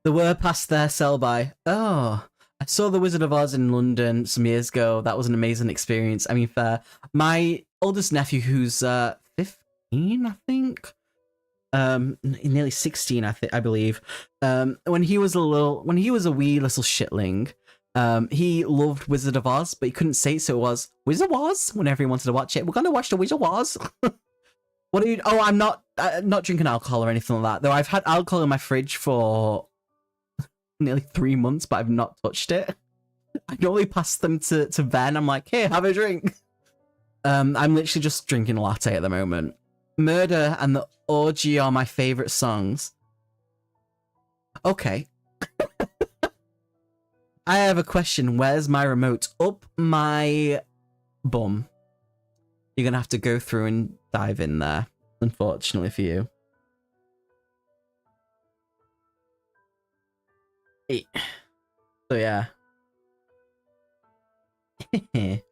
The word past their sell by. Oh, I saw The Wizard of Oz in London some years ago. That was an amazing experience. I mean, fair. My oldest nephew, who's 15, I think, nearly 16, I believe. When he was a wee little shitling, he loved Wizard of Oz, but he couldn't say it, so it was Wizard of Oz whenever he wanted to watch it. We're gonna watch the Wizard of Oz. What are you? Oh, I'm not drinking alcohol or anything like that. Though I've had alcohol in my fridge for nearly 3 months, but I've not touched it. I normally pass them to Ben. I'm like, hey, have a drink. I'm literally just drinking a latte at the moment. Murder and the Orgy are my favorite songs. Okay. I have a question. Where's my remote? Up my bum. You're gonna have to go through and dive in there, unfortunately for you. So yeah.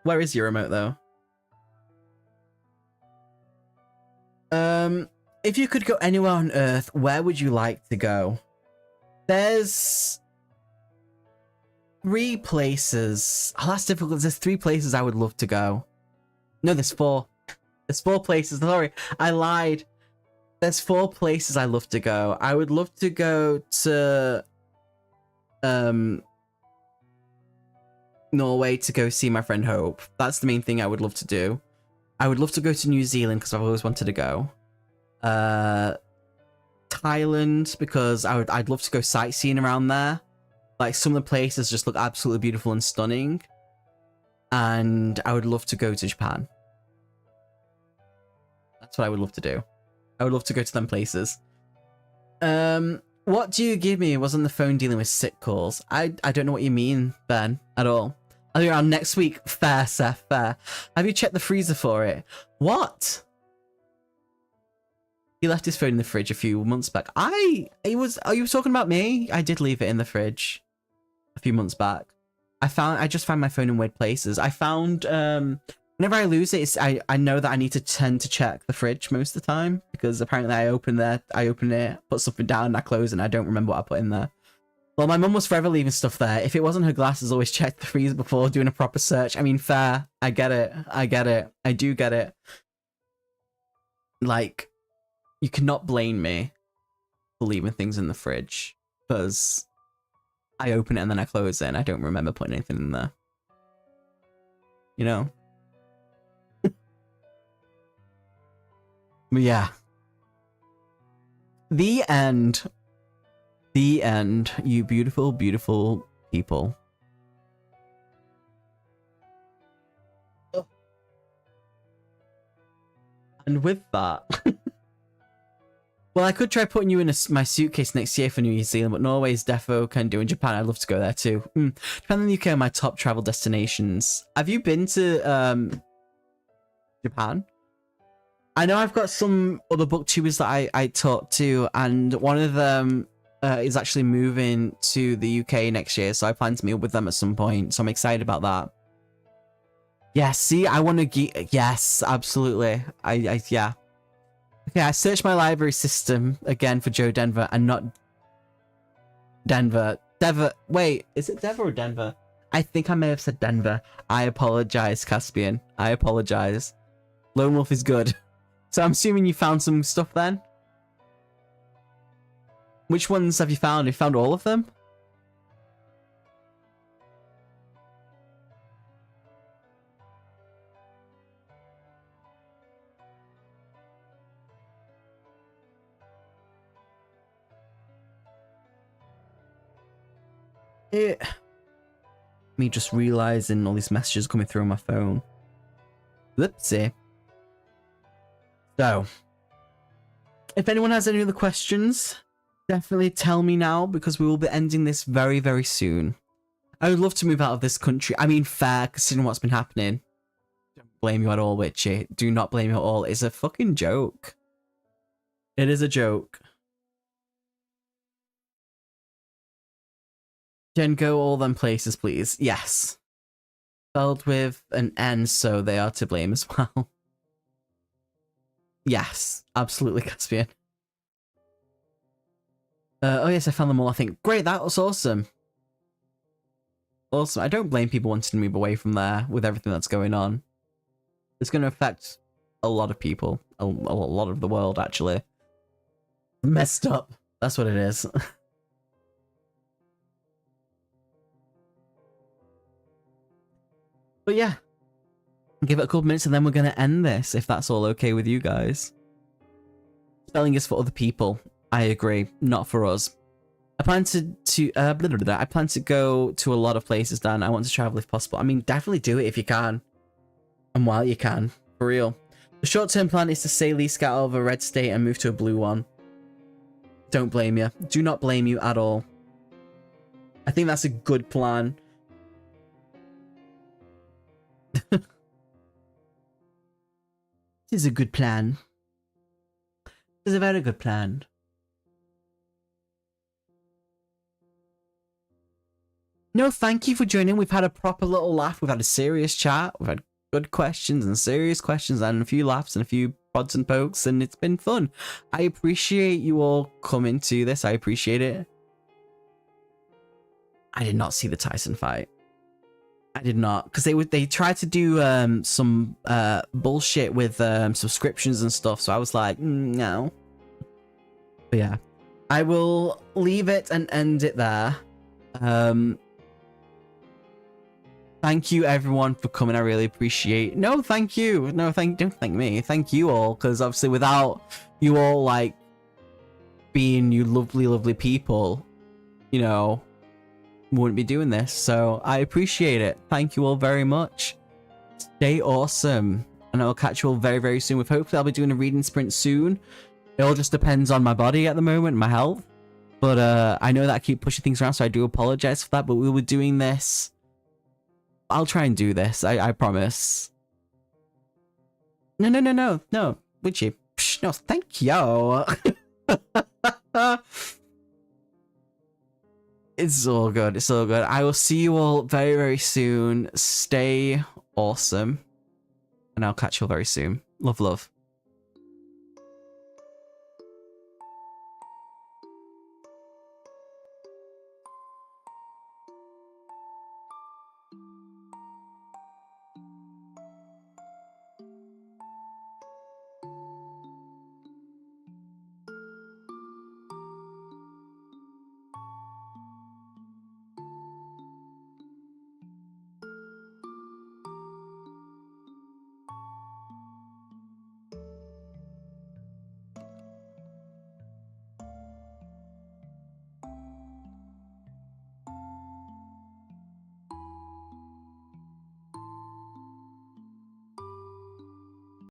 Where is your remote though? If you could go anywhere on Earth, where would you like to go? There's 3 places. Oh, that's difficult. There's 3 places I would love to go. No, there's 4. There's 4 places. Sorry, I lied. There's 4 places I love to go. I would love to go to Norway to go see my friend Hope. That's the main thing I would love to do. I would love to go to New Zealand because I've always wanted to go. Thailand because I'd love to go sightseeing around there. Like some of the places just look absolutely beautiful and stunning. And I would love to go to Japan. That's what I would love to do. I would love to go to them places. What do you give me? Was on the phone dealing with sick calls. I don't know what you mean, Ben, at all. I'll be around next week. Fair, Seth, fair. Have you checked the freezer for it? What? He left his phone in the fridge a few months back. Are you talking about me? I did leave it in the fridge a few months back. I just found my phone in weird places. I found, whenever I lose it, I know that I need to tend to check the fridge most of the time, because apparently I open it, put something down, and I close it, and I don't remember what I put in there. Well, my mum was forever leaving stuff there. If it wasn't her glasses, always check the freezer before doing a proper search. I mean, fair. I get it. I get it. I do get it. Like, you cannot blame me for leaving things in the fridge, because I open it and then I close it and I don't remember putting anything in there. You know? But yeah. The end. The end, you beautiful, beautiful people. And with that... Well, I could try putting you in my suitcase next year for New Zealand, but Norway's defo can do. In Japan, I'd love to go there too. Japan and the UK are my top travel destinations. Have you been to Japan? I know I've got some other booktubers that I talk to, and one of them is actually moving to the UK next year, so I plan to meet up with them at some point, so I'm excited about that. Yeah, see, I want to yes, absolutely. Yeah. Okay, I searched my library system again for Joe Denver and not Denver. Wait, is it Denver or Denver? I think I may have said Denver. I apologize, Caspian. I apologize. Lone Wolf is good. So I'm assuming you found some stuff then? Which ones have you found? Have you found all of them? Me just realizing all these messages coming through on my phone. Whoopsie. So, if anyone has any other questions, definitely tell me now, because we will be ending this very, very soon. I would love to move out of this country. I mean, fair, considering what's been happening. Don't blame you at all, Witchy. Do not blame you at all. It's a fucking joke. It is a joke. Jen, go all them places, please. Yes. Spelled with an N, so they are to blame as well. Yes, absolutely, Caspian. Oh yes, I found them all, I think. Great, that was awesome. Awesome. I don't blame people wanting to move away from there with everything that's going on. It's going to affect a lot of people. A lot of the world, actually. Messed up. That's what it is. But yeah, give it a couple minutes and then we're going to end this, if that's all okay with you guys. Spelling is for other people. I agree, not for us. I plan I plan to go to a lot of places, Dan. I want to travel if possible. I mean, definitely do it if you can. And while you can, for real. The short-term plan is to say lease out of a red state and move to a blue one. Don't blame you. Do not blame you at all. I think that's a good plan. This is a good plan. This is a very good plan. No, thank you for joining. We've had a proper little laugh. We've had a serious chat. We've had good questions and serious questions and a few laughs and a few pods and pokes, and it's been fun. I appreciate you all coming to this. I appreciate it. I did not see the Tyson fight. I did not, because they tried to do some bullshit with subscriptions and stuff, so I was like, no. But yeah, I will leave it and end it there. Thank you everyone for coming. I really appreciate. No, thank you. No, don't thank me. Thank you all, because obviously without you all like being you lovely, lovely people, you know, wouldn't be doing this. So I appreciate it. Thank you all very much. Stay awesome, and I'll catch you all very, very soon. With hopefully I'll be doing a reading sprint soon. It all just depends on my body at the moment, my health. But I know that I keep pushing things around, so I do apologize for that. But we were doing this. I'll try and do this. I promise. No. Would you? Psh, no, thank you. It's all good. It's all good. I will see you all very, very soon. Stay awesome. And I'll catch you all very soon. Love, love.